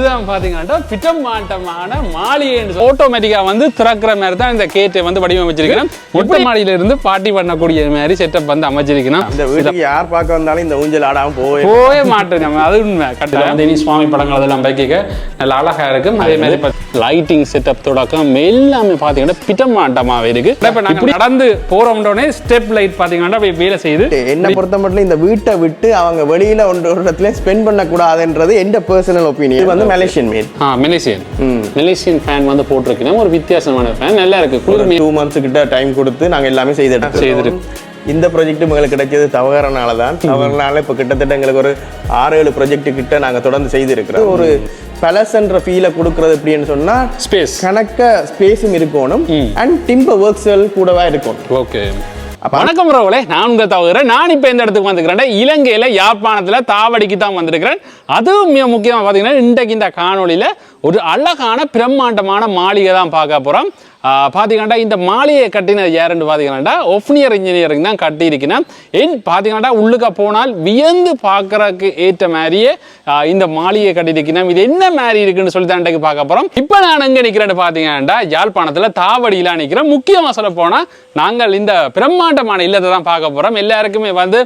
இதுதான் பாத்தீங்கன்னா பிட்டமாட்டமான மாளிகை ஆட்டோமேட்டிக்கா வந்து திறக்கிற மாதிரி தான் இந்த கேட்டை வந்து வடிவமைச்சிருக்கிறேன். மொட்டை மாடியில இருந்து பார்ட்டி பண்ணக்கூடிய மாதிரி செட்டப் வந்து அமைச்சிருக்கணும். இந்த வீட்டுக்கு யார் பார்க்க வந்தாலும் இந்த ஊஞ்சல் ஆடாம போவே மாட்டேன். நம்ம அது உண்மை. கட்டலாம் தேனி சுவாமி படங்கள் அதெல்லாம் வைக்க நல்ல அழகா இருக்கும். அதே மாதிரி லைட்டிங் செட்டப் தொடக்கம் எல்லாமே பாத்தீங்கன்னா பிட்டமாட்டமாவே இருக்கு. இப்ப நாங்க நடந்து போறோம்னே ஸ்டெப் லைட் பாத்தீங்கன்னா வேலை செய்யுது. என்ன பொறுத்த மட்டும் இந்த வீட்டை விட்டு அவங்க வெளியில ஒரு இடத்துல ஸ்பெண்ட் பண்ண கூடாதுன்றது எந்த பர்சனல் ஒப்பீனியன். வந்து மலேசியன் மேட். மலேசியன் ஃபேன் வந்து போட்டிருக்கேன். ஒரு வித்தியாசமான ஃபேன் நல்லா இருக்கு. 2 months கிட்ட டைம் கொடுத்து நாங்க எல்லாமே செய்திருக்கோம். இந்த ப்ராஜெக்ட் உங்களுக்கு கிடைச்சது தவறனால தான். தவறனால இப்போ கிட்டத்தட்ட எங்களுக்கு ஒரு 6-7 ப்ராஜெக்ட் கிட்ட நாங்கள் தொடர்ந்து செய்திருக்கிறோம். ஒரு பலசன்ற ஃபீலை கொடுக்கறது எப்படின்னு சொன்னா ஸ்பேஸ் கணக்க ஸ்பேஸும் இருக்கணும் அண்ட் டிம்பர் ஒர்க்ஸ்கள் கூடவா இருக்கணும். ஓகே, வணக்கம் ரோவலே, நான் உங்க தவிர நான் இப்ப இந்த இடத்துக்கு வந்துக்கிறேன். இலங்கையில யாழ்ப்பாணத்துல தாவடிக்கு தான் வந்திருக்கிறேன். அதுவும் மிக முக்கியமா பாத்தீங்கன்னா இன்றைக்கு இந்த காணொலியில ஒரு அழகான பிரம்மாண்டமான மாளிகை தான் பார்க்க போறோம். பார்த்தீங்கன்னா இந்த மாளிகையை கட்டினது யாருன்னு பார்த்தீங்கன்னா ஒஃப்னியர் இன்ஜினியரிங் தான் கட்டியிருக்கேன். ஏன் பார்த்தீங்கன்னா உள்ளுக்க போனால் வியந்து பார்க்கறதுக்கு ஏற்ற மாதிரியே இந்த மாளிகையை கட்டியிருக்கேன். இது என்ன மாதிரி இருக்குன்னு சொல்லி தான் இன்றைக்கு பார்க்க போகிறோம். இப்போ நான் எங்கே நிற்கிறேன்னு பார்த்தீங்கன்னா யாழ்ப்பாணத்தில் தாவடியிலாம் நிற்கிறேன். முக்கியமாக சொல்ல போனால் நாங்கள் இந்த பிரம்மாண்டமான இல்லத்தை தான் பார்க்க போகிறோம். எல்லாருக்குமே வந்து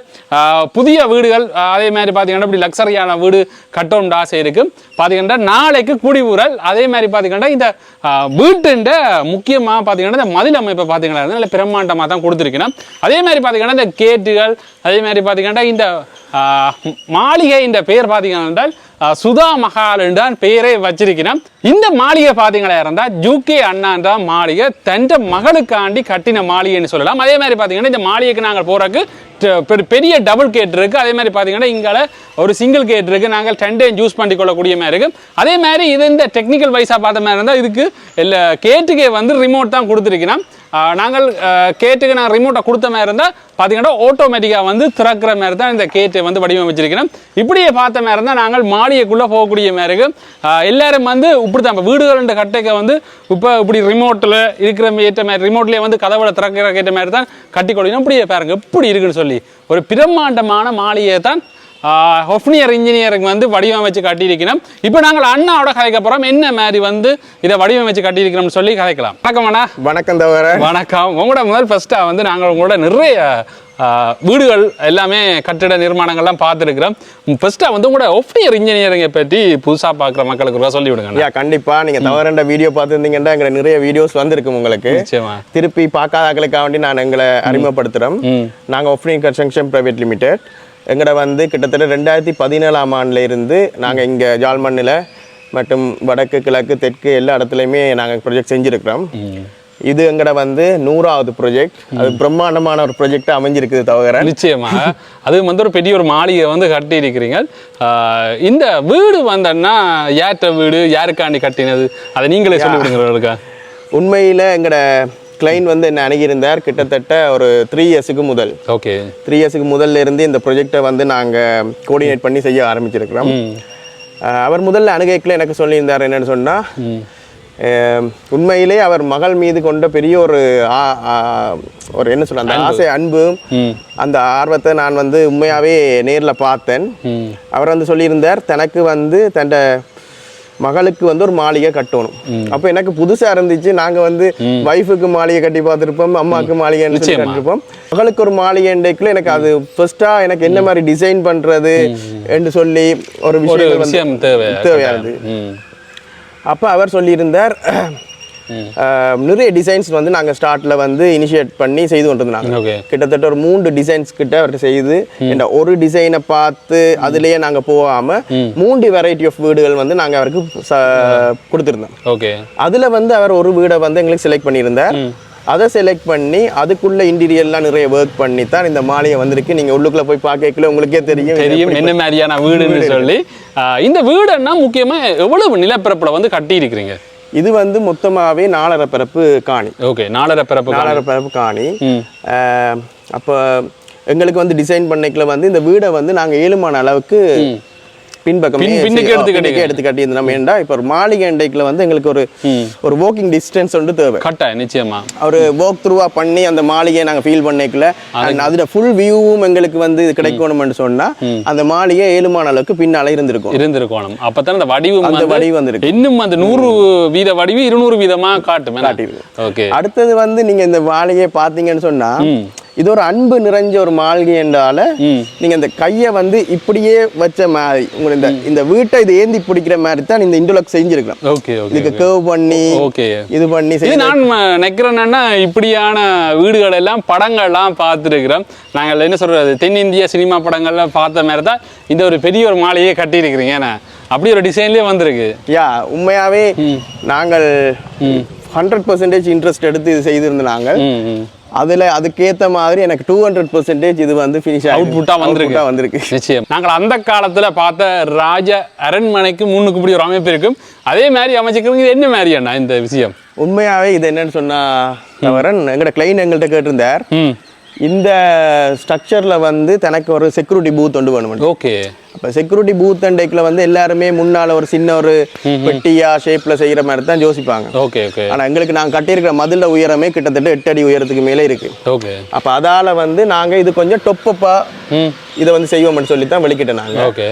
புதிய வீடுகள் அதே மாதிரி பார்த்தீங்கன்னா இப்படி லக்ஸரியான வீடு கட்டணும்னு ஆசை இருக்குது. பார்த்தீங்கன்னா நாளைக்கு குடிவுறல். அதே மாதிரி பார்த்தீங்கன்னா இந்த வீட்டுண்ட முக்கியமாக பார்த்தீங்கன்னா இந்த மதில் அமைப்பை பார்த்தீங்கன்னா நல்ல பிரம்மாண்டமாக தான் கொடுத்துருக்கணும். அதே மாதிரி பார்த்தீங்கன்னா இந்த கேட்டுகள், அதே மாதிரி பார்த்தீங்கன்னா இந்த மாளிகை இந்த பெயர் பார்த்தீங்கன்னா சுதா மஹால் தான் பெயரே வச்சிருக்கிறோம். இந்த மாளிகை பார்த்தீங்களா இருந்தால் ஜூகே அண்ணான்ற மாளிகை தன் மகளுக்காண்டி கட்டின மாளிகைன்னு சொல்லலாம். அதே மாதிரி பார்த்தீங்கன்னா இந்த மாளிகைக்கு நாங்கள் போறதுக்கு பெரிய டபுள் கேட் இருக்கு. அதே மாதிரி பார்த்தீங்கன்னா இங்கால ஒரு சிங்கிள் கேட் இருக்கு. நாங்கள் 10 days யூஸ் பண்ணி கொள்ளக்கூடிய மாதிரி இருக்கு. அதே மாதிரி இது இந்த டெக்னிக்கல் வைஸா பார்த்த மாதிரி இருந்தால் இதுக்கு இல்லை கேட்டுக்கே வந்து ரிமோட் தான் கொடுத்துருக்கணும். நாங்கள் கேட்டுக்கு நான் ரிமோட்டை கொடுத்த மாதிரி இருந்தால் பார்த்தீங்கன்னா ஆட்டோமேட்டிக்காக வந்து திறக்கிற மாதிரி தான் இந்த கேட்டை வந்து வடிவமைச்சிருக்கிறோம். இப்படியே பார்த்த மாதிரி இருந்தால் நாங்கள் மாளிகைக்குள்ளே போகக்கூடிய மாதிரி இருக்கு. எல்லாரும் வந்து இப்படி தான் இப்போ வீடுகள் கட்டைக்க வந்து இப்போ இப்படி ரிமோட்டில் இருக்கிற ஏற்ற மாதிரி ரிமோட்லேயே வந்து கதவுல திறக்கிற ஏற்ற மாதிரி தான் கட்டி கொடுக்கணும். இப்படியே பாருங்க எப்படி இருக்குன்னு சொல்லி ஒரு பிரம்மாண்டமான மாளிகையை தான் ஒஃப்னியர் இன்ஜினியரிங் வந்து வடிவமைச்சு கட்டியிருக்கணும். இப்போ நாங்கள் அண்ணாவோட கதைக்க போகிறோம். என்ன மாதிரி வந்து இதை வடிவமைச்சு கட்டியிருக்கணும்னு சொல்லி கதைக்கலாம். வணக்கம் அண்ணா. வணக்கம் தவிர. வணக்கம். உங்களோட முதல் ஃபர்ஸ்ட்டாக வந்து நாங்கள் உங்களோட நிறைய வீடுகள் எல்லாமே கட்டிட நிர்மாணங்கள்லாம் பார்த்துருக்கிறோம். ஃபர்ஸ்ட்டாக வந்து உங்களோட ஒஃப்னியர் இன்ஜினியரிங்கை பற்றி புதுசாக பார்க்குற மக்களுக்கு சொல்லி விடுங்க. கண்டிப்பாக நீங்கள் தவறண்ட வீடியோ பார்த்துருந்தீங்கன்னா எங்களை நிறைய வீடியோஸ் வந்திருக்கும் உங்களுக்கு. திருப்பி பார்க்காதவங்களுக்காக வேண்டி நான் எங்களை அறிமுகப்படுத்துகிறோம். நாங்கள் ஒஃப்னியர் கன்ஸ்ட்ரக்ஷன் பிரைவேட் லிமிடெட். எங்களை வந்து கிட்டத்தட்ட 2017ஆம் ஆண்டில் இருந்து நாங்கள் இங்கே ஜாழ்மண்ணில் மற்றும் வடக்கு கிழக்கு தெற்கு எல்லா இடத்துலையுமே நாங்கள் ப்ரொஜெக்ட் செஞ்சுருக்கிறோம். இது எங்கட வந்து 100வது ப்ரொஜெக்ட். அது பிரம்மாண்டமான ஒரு ப்ரொஜெக்ட் அமைஞ்சிருக்குது தவிர. நிச்சயமாக அது வந்து ஒரு பெரிய ஒரு மாளிகை வந்து கட்டி இருக்கிறீங்க. இந்த வீடு வந்தன்னா யார்கிட்ட வீடு, யாருக்காண்டி கட்டினது, அதை நீங்களே சொல்லி விடுங்க. உண்மையில் எங்கட கிளைண்ட் வந்து என்ன அணுகியிருந்தார் கிட்டத்தட்ட ஒரு 3 yearsக்கு முதல். ஓகே, 3 yearsக்கு முதல்ல இருந்து இந்த ப்ரொஜெக்டை வந்து நாங்கள் கோஆர்டினேட் பண்ணி செய்ய ஆரம்பிச்சிருக்கிறோம். அவர் முதல்ல அணுகைக்குள்ள எனக்கு சொல்லியிருந்தார் என்னன்னு சொன்னால், உண்மையிலே அவர் மகள் மீது கொண்ட பெரிய ஒரு என்ன சொல்ல அந்த ஆசை, அன்பு, அந்த ஆர்வத்தை நான் வந்து உண்மையாகவே நேரில் பார்த்தேன். அவர் வந்து சொல்லியிருந்தார் தனக்கு வந்து தன் மகளுக்கு வந்து ஒரு மாளிகை கட்டணும். அப்போ எனக்கு புதுசா இருந்துச்சு. நாங்க வந்து வைஃபுக்கு மாளிகை கட்டி பார்த்துருப்போம், அம்மாவுக்கு மாளிகை கட்டிருப்போம். மகளுக்கு ஒரு மாளிகை இன்றைக்குள்ள எனக்கு அது ஃபர்ஸ்டா எனக்கு என்ன மாதிரி டிசைன் பண்றது என்று சொல்லி ஒரு விஷயம் தேவையானது. அப்ப அவர் சொல்லியிருந்தார் நிறைய டிசைன்ஸ் வந்து நாங்கள் ஸ்டார்ட்ல வந்து இனிஷியேட் பண்ணி செய்து கொண்டிருந்தாங்க. கிட்டத்தட்ட ஒரு 3 டிசைன்ஸ் கிட்ட அவர்கிட்ட செய்து இந்த ஒரு டிசைனை பார்த்து அதுலயே நாங்க போகாம 3 வெரைட்டி ஆஃப் வீடுகள் வந்து நாங்க அவருக்கு கொடுத்துருந்தோம். அதுல வந்து அவர் ஒரு வீடை வந்து எங்களுக்கு செலக்ட் பண்ணியிருந்தார். அதை செலக்ட் பண்ணி அதுக்குள்ள இன்டீரியர்லாம் நிறைய ஒர்க் பண்ணி தான் இந்த மாளிகை வந்திருக்கு. நீங்க உள்ளுக்குள்ள போய் பார்க்கல உங்களுக்கே தெரியும் என்ன மாதிரியான வீடுன்னு சொல்லி. இந்த வீடுன்னா முக்கியமா எவ்வளவு நிலப்பரப்புல வந்து கட்டி இருக்கிறீங்க? இது வந்து மொத்தமாகவே 4.5 பரப்பு காணி. ஓகே, 4.5 பரப்பு காணி. அப்போ எங்களுக்கு வந்து டிசைன் பண்ணிக்கல வந்து இந்த வீடை வந்து நாங்கள் ஏழுமான அளவுக்கு பின்னுக்கு எடுத்து கட்டியிருந்தோம். நம்ம ஏன்டா இப்போ ஒரு மாளிகை இண்டைக்குல வந்து எங்களுக்கு ஒரு வாக்கிங் டிஸ்டன்ஸ் வந்து தேவை. கட்டாயம் நிச்சயமா ஒரு வாக் த்ரூவா பண்ணி அந்த மாளிகையை நாங்க ஃபீல் பண்ணிக்கல. அதுல ஃபுல் வியூவும் எங்களுக்கு வந்து கிடைக்கணும்னு சொன்னா அந்த மாளிகை 7 மாத அளவுக்கு பின்னால இருந்திருக்கும். அப்பதான் அந்த வடிவு வந்திருக்கு. இன்னும் அந்த 100 வீத வடிவு 200 வீதமா காட்டிருக்கு. ஓகே. அடுத்தது வந்து நீங்க இந்த மாளிகையை பாத்தீங்கன்னு சொன்னா இது ஒரு அன்பு நிறைஞ்ச ஒரு மாளிகை என்றால நீங்க இந்த கையை வந்து இப்படியே வச்ச மாதிரி உங்களுக்கு இந்த வீட்டை இது ஏந்தி பிடிக்கிற மாதிரி தான் இந்த இன்டர்லாக் செஞ்சிருக்கலாம். இதுக்கு கர்வ் பண்ணி இது பண்ணி நான் நினைக்கிறேன்னா இப்படியான வீடுகள் எல்லாம் படங்கள் எல்லாம் பார்த்துருக்கிறோம். நாங்கள் என்ன சொல்றது தென்னிந்திய சினிமா படங்கள்லாம் பார்த்த மாதிரி தான் இந்த ஒரு பெரிய ஒரு மாளிகையை கட்டி இருக்கிறீங்க. ஏன்னா அப்படி ஒரு டிசைன்லயே வந்திருக்கு. உண்மையாவே நாங்கள் 100% இன்ட்ரெஸ்ட் எடுத்து இது செய்திருந்த நாங்கள் அதுக்கேற்ற மாதிரி எனக்கு 200% இது வந்து ஃபினிஷ் அவுட்புட்டா வந்திருக்கு. நிச்சயம் நாங்கள் அந்த காலத்துல பார்த்த ராஜ அரண்மனைக்கு முன்னுக்கு இப்படி ஒரு அமைப்பு இருக்கும். அதே மாதிரி அமைச்சிக்கிறவங்க இது என்ன மாதிரி அண்ணா இந்த விஷயம்? உண்மையாவே இது என்னன்னு சொன்னா தவறன் எங்கட கிளைண்ட் எங்கள்கிட்ட கேட்டிருந்தார் இந்த ஸ்ட்ரக்சர்ல வந்து தனக்கு ஒரு செக்யூரிட்டி பூத் ஒன்று வேணும். ஓகே. அப்ப செக்யூரிட்டி பூத் அண்டைக்குள்ள வந்து எல்லாருமே முன்னால ஒரு சின்ன ஒரு பெட்டியா ஷேப்ல செய்யற மாதிரி தான் யோசிப்பாங்க. Okay okay. ஆனா எங்களுக்கு நாங்க கட்டியிருக்கிற மதில உயரமே கிட்டத்தட்ட 8 அடி உயரத்துக்கு மேலே இருக்கு. ஓகே. அப்ப அதால வந்து நாங்க இது கொஞ்சம் டொப்பப்பா இதை வந்து செய்வோம்னு சொல்லி தான் வெளிக்கிட்டோம் நாங்க. ஓகே.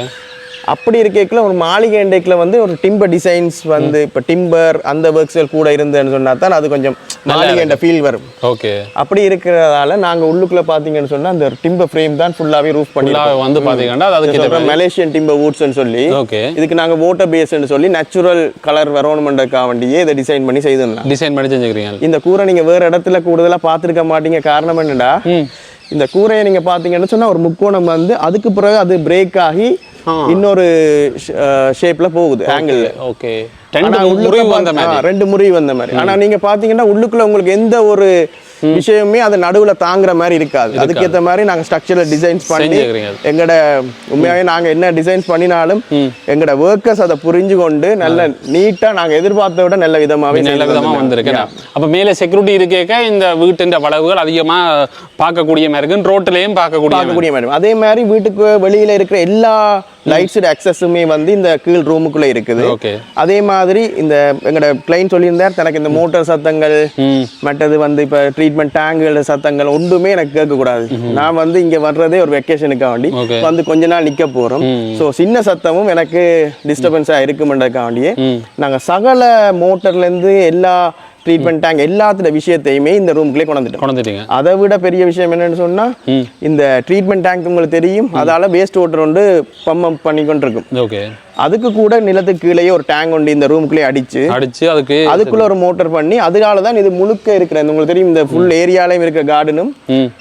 அப்படி இருக்கேக்குள்ள ஒரு மாளிகை இண்டைக்குல வந்து ஒரு டிம்பர் டிசைன்ஸ் வந்து இப்போ டிம்பர் அந்த ஒர்க்ஸ்கள் கூட இருந்தேன்னு சொன்னா தான் அது கொஞ்சம் மாளிகை ஃபீல் வரும். ஓகே. அப்படி இருக்கிறதால நாங்க உள்ளுக்குள்ள பாத்தீங்கன்னு சொன்னா அந்த டிம்பர் ஃப்ரேம் தான் ஃபுல்லாவே ரூஃப் பண்ணி வந்து பாத்தீங்கன்னா அதுக்கு மலேசியன் டிம்பர் வுட்ஸ்னு சொல்லி இதுக்கு நாங்க வாட்டர் பேஸ்ன்னு சொல்லி நேச்சுரல் கலர் வரணும்ன்றதுக்காக வேண்டியே இதை டிசைன் பண்ணி செஞ்சுக்கிறீங்க. இந்த கூரை நீங்க வேற இடத்துல கூடுதலா பாத்துருக்க மாட்டீங்க. காரணம் என்னடா இந்த கூரையை நீங்க பாத்தீங்கன்னு சொன்னா ஒரு முக்கோணம் வந்து அதுக்கு பிறகு அது பிரேக் ஆகி இன்னொரு ஷேப்ல போகுது ஆங்கிள். ஓகே. 2 முறை வந்த மாதிரி. ஆனா நீங்க பாத்தீங்கன்னா உள்ளுக்குள்ள உங்களுக்கு எந்த ஒரு விஷயமே அது நடுவுல தாங்குற மாதிரி இருக்காது. அதுக்கேற்ற மாதிரி நாங்க ஸ்ட்ரக்சரல் டிசைன்ஸ் பண்ணி எங்கட உண்மையாவே நாங்க என்ன டிசைன்ஸ் பண்ணினாலும் எங்கட ஒர்க்கர்ஸ் அதை புரிஞ்சு கொண்டு நல்ல நீட்டா நாங்க எதிர்பார்த்த விட நல்ல விதமா வந்திருக்கு. அப்ப மேல செக்யூரிட்டி இருக்கேக்க இந்த வீட்டின் வளவுகள் அதிகமா பார்க்கக்கூடிய மாதிரி இருக்கு. ரோட்லயும் பார்க்கக்கூடிய மாதிரி. அதே மாதிரி வீட்டுக்கு வெளியில இருக்கிற எல்லா லைட்ஸ் அக்சஸுமே வந்து இந்த கீழ் ரூமுக்குள்ள இருக்குது. அதே மாதிரி இந்த எங்கட கிளைண்ட் சொல்லியிருந்தார் தனக்கு இந்த மோட்டார் சத்தங்கள் மற்றது வந்து இப்ப ட்ரீட்மெண்ட் டேங்குகள் சத்தங்கள் ஒன்றுமே எனக்கு கேட்க கூடாது. நான் வந்து இங்க வர்றதே ஒரு வெக்கேஷனுக்காக வேண்டி வந்து கொஞ்ச நாள் நிக்க போறோம். சோ சின்ன சத்தமும் எனக்கு டிஸ்டர்பன்ஸா இருக்குமென்றதுக்காக வேண்டியே நாங்க சகல மோட்டர்ல இருந்து எல்லா ட்ரீட்மெண்ட் டேங்க் எல்லாத்துல விஷயத்தையுமே இந்த ரூம்குள்ளே கொண்டுட்டீங்க. அதை விட பெரிய விஷயம் என்னன்னு சொன்னா இந்த ட்ரீட்மெண்ட் டேங்க் உங்களுக்கு தெரியும், அதால வேஸ்ட் வாட்டர் வந்து பம்ப் பண்ணி கொண்டிருக்கும். அதுக்கு கூட நிலத்துக்கு கீழே ஒரு டேங்க் ஒன்று இந்த ரூமுக்குள்ளே அடிச்சு அதுக்குள்ள ஒரு மோட்டர் பண்ணி அதனாலதான் இது முழுக்க இருக்கிற உங்களுக்கு தெரியும் இந்த ஃபுல் ஏரியாலையும் இருக்கிற கார்டனும்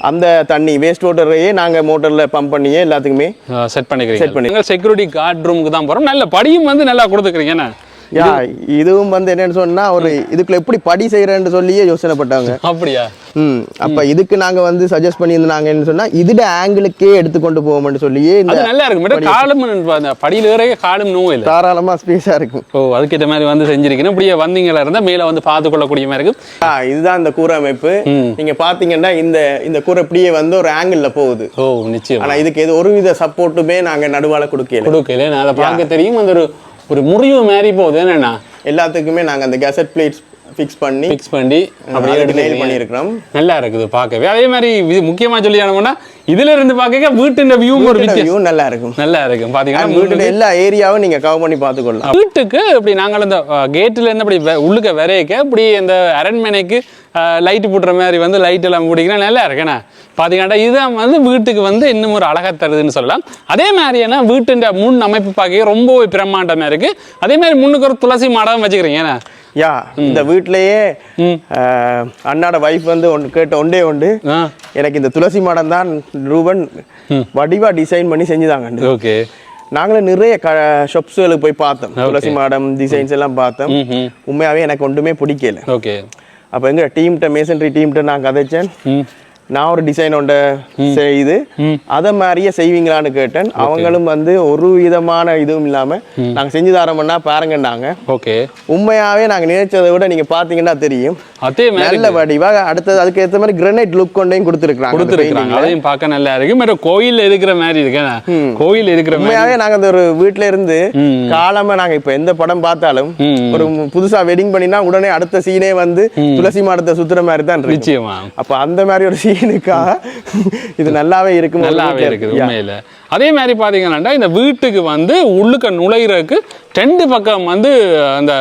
அந்த தண்ணி வேஸ்ட் வாட்டரையே நாங்க மோட்டர்ல பம்ப் பண்ணியே எல்லாத்துக்குமே செட் பண்ணிக்கிறீங்க. செக்யூரிட்டி கார்டு ரூமுக்கு தான் போறோம். நல்ல படியும் வந்து நல்லா கொடுத்துக்கிறீங்க. இதுவும் வந்து என்னன்னு சொன்னா ஒரு இதுக்குள்ள எப்படி படி செய்யறேன்னு சொல்லியே யோசனை பட்டாங்க. அப்படியா? அப்ப இதுக்கு நாங்க வந்து சஜஸ்ட் பண்ணியிருந்தாங்கன்னு சொன்னா இதுட ஆங்கிளுக்கே எடுத்துக்கொண்டு போவோம்னு சொல்லியே நல்லா இருக்கும். காலம் படியில ஏற காலம் நோய் இல்லை, தாராளமா ஸ்பேஸா இருக்கும். அதுக்கேற்ற மாதிரி வந்து செஞ்சிருக்கணும். இப்படியே வந்தீங்களா இருந்தா மேல வந்து பார்த்து கொள்ளக்கூடிய மாதிரி இருக்கும். இதுதான் இந்த கூரை அமைப்பு. நீங்க பாத்தீங்கன்னா இந்த கூரை இப்படியே வந்து ஒரு ஆங்கிள் போகுது. நிச்சயம். ஆனா இதுக்கு எது ஒருவித சப்போர்ட்டுமே நாங்க நடுவால கொடுக்கல. நான் அதை பார்க்க தெரியும். அந்த ஒரு முறிவு மாதிரி போகுது. என்னன்னா எல்லாத்துக்குமே நாங்க அந்த கேசட் பிளேட்ஸ் ஃபிக்ஸ் பண்ணி அப்படியே நெயில் பண்ணியிருக்கிறோம். நல்லா இருக்குது பார்க்கவே. அதே மாதிரி முக்கியமா சொல்லி ஆனோம்னா இதுல இருந்து பார்க்க வீட்டு வியூ நல்லா இருக்கும் பாத்தீங்கன்னா வீட்டு எல்லா ஏரியாவும் நீங்க கவர் பண்ணி பார்த்துக்கொள்ளலாம். வீட்டுக்கு இப்படி நாங்கள் இந்த கேட்ல இருந்து அப்படி உள்ளுக்க வரையக்க இப்படி இந்த அரண்மனைக்கு லைட் போடுற மாதிரி வந்து லைட் எல்லாம் பிடிக்கிறேன். நல்லா இருக்கேண்ணா பாத்தீங்கன்னா இதுதான் வந்து வீட்டுக்கு வந்து இன்னும் ஒரு அழகா தருதுன்னு சொல்லலாம். அதே மாதிரியான வீட்டு முன் அமைப்பு பார்க்க ரொம்ப பிரம்மாண்டமா இருக்கு. அதே மாதிரி முன்னுக்கு ஒரு துளசி மாடம் வச்சுக்கிறீங்க. இந்த வீட்லயே அண்ணாட வைஃப் வந்து ஒன்றே எனக்கு இந்த துளசி மாடம் தான் ரூபன் வடிவா டிசைன் பண்ணி செஞ்சுதாங்க. ஓகே. நாங்களும் நிறைய ஷாப்ஸ்களுக்கு போய் பார்த்தோம், துளசி மாடம் டிசைன்ஸ் எல்லாம் பார்த்தோம். உண்மையாவே எனக்கு ஒன்றுமே பிடிக்கல. ஓகே. அப்ப எங்க டீம்கிட்ட மேசன்ரி டீம்கிட்ட நான் கதைச்சேன், நான் ஒரு டிசைன் ஒன்றை செய்து அதை மாதிரியே செய்வீங்களான்னு கேட்டேன். அவங்களும் வந்து ஒரு விதமான இதுவும் இல்லாம நாங்க செஞ்சு தரோம்னா பாருங்கன்னாங்க. ஓகே, உண்மையாவே நாங்க நினைச்சதை விட நீங்க பாத்தீங்கன்னா தெரியும் அதே நல்ல வடிவா. அடுத்தது அதுக்கு ஏற்ற மாதிரி கிரானைட் லுக் கொண்டையும் கொடுத்துருக்காங்க. அதையும் பார்க்க நல்லா இருக்கு. மேடம் கோயில் இருக்கிற மாதிரி இருக்கு, கோயில் இருக்கிற உண்மையாவே நாங்க அந்த ஒரு வீட்டுல இருந்து காலமா நாங்க இப்ப எந்த படம் பார்த்தாலும் ஒரு புதுசா வெட்டிங் பண்ணினா உடனே அடுத்த சீனே வந்து துளசி மாடத்தை சுத்துற மாதிரி தான் நிச்சயமா. அப்ப அந்த மாதிரி ஒரு சீனுக்காக இது நல்லாவே இருக்கும், நல்லாவே இருக்குது உண்மையில. அதே மாதிரி பாத்தீங்கன்னா இந்த வீட்டுக்கு வந்து உள்ளுக்க நுழையிறதுக்கு 2 பக்கம் வந்து அந்த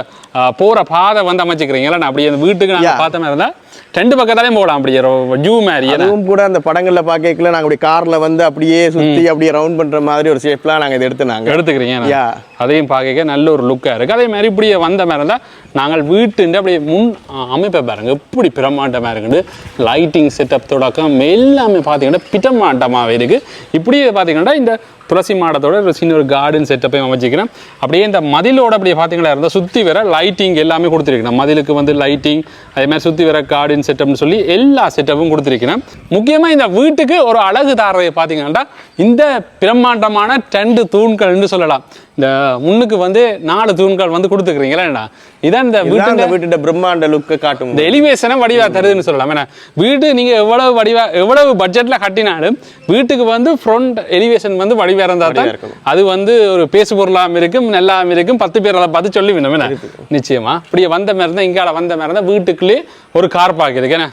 போற பாதை வந்து அமைச்சுக்கிறீங்களா? அப்படி அந்த வீட்டுக்கு நாங்க பார்த்த மாதிரி இருந்தா 2 பக்கத்தாலையும் போகலாம், அப்படியே ஜூ மாதிரி. அதுவும் கூட அந்த படங்கள்ல பாக்கல நாங்க அப்படி கார்ல வந்து அப்படியே சுத்தி அப்படியே ரவுண்ட் பண்ற மாதிரி ஒரு ஷேப்லாம் நாங்க எடுத்துக்கிறீங்க. அதையும் பார்க்க நல்ல ஒரு லுக்கா இருக்கு. அதே மாதிரி இப்படி வந்த மாதிரி இருந்தா நாங்கள் வீட்டு அப்படியே முன் அமைப்பை பாருங்க எப்படி பிரமாண்டமா இருக்குது. லைட்டிங் செட்டப் தொடக்கம் எல்லாமே பாத்தீங்கன்னா பிரமாண்டமாவே இருக்கு. இப்படியே பாத்தீங்கன்னா இந்த துளசி மாடத்தோட ஒரு சின்ன ஒரு கார்டன் செட்டப்பையும் அமைச்சிக்கிறேன். அப்படியே இந்த மதிலோட அப்படியே பார்த்தீங்கன்னா இருந்தால் சுற்றி வர லைட்டிங் எல்லாமே கொடுத்துருக்கேன். மதிலுக்கு வந்து லைட்டிங், அதே மாதிரி சுற்றி வர கார்டன் செட்டப்னு சொல்லி எல்லா செட்டப்பும் கொடுத்துருக்கிறேன். முக்கியமாக இந்த வீட்டுக்கு ஒரு அழகு தாரதை பார்த்தீங்கன்னா இந்த பிரம்மாண்டமான 2 தூண்கள்னு சொல்லலாம். இந்த முன்னுக்கு வந்து 4 தூண்கள் வந்து கொடுத்துக்கிறீங்களா? இதான் இந்த வீட்டு பிரம்மாண்ட லுக்கை காட்டும். இந்த எலிவேஷனை வடிவா தருதுன்னு சொல்லலாம். ஏன்னா வீடு நீங்க எவ்வளவு பட்ஜெட்ல கட்டினாலும் வீட்டுக்கு வந்து ஃப்ரண்ட் எலிவேஷன் வந்து வடிவா இருந்தா தான் அது வந்து ஒரு பேசு பொருளாம இருக்கும், நல்லாம இருக்கும். 10 பேர் அதை பார்த்து சொல்லி வேணும். நிச்சயமா இப்படியே வந்த மாதிரி தான் இங்கால வந்த மாதிரி தான் வீட்டுக்குள்ளேயே ஒரு கார் பார்க் இருக்கு.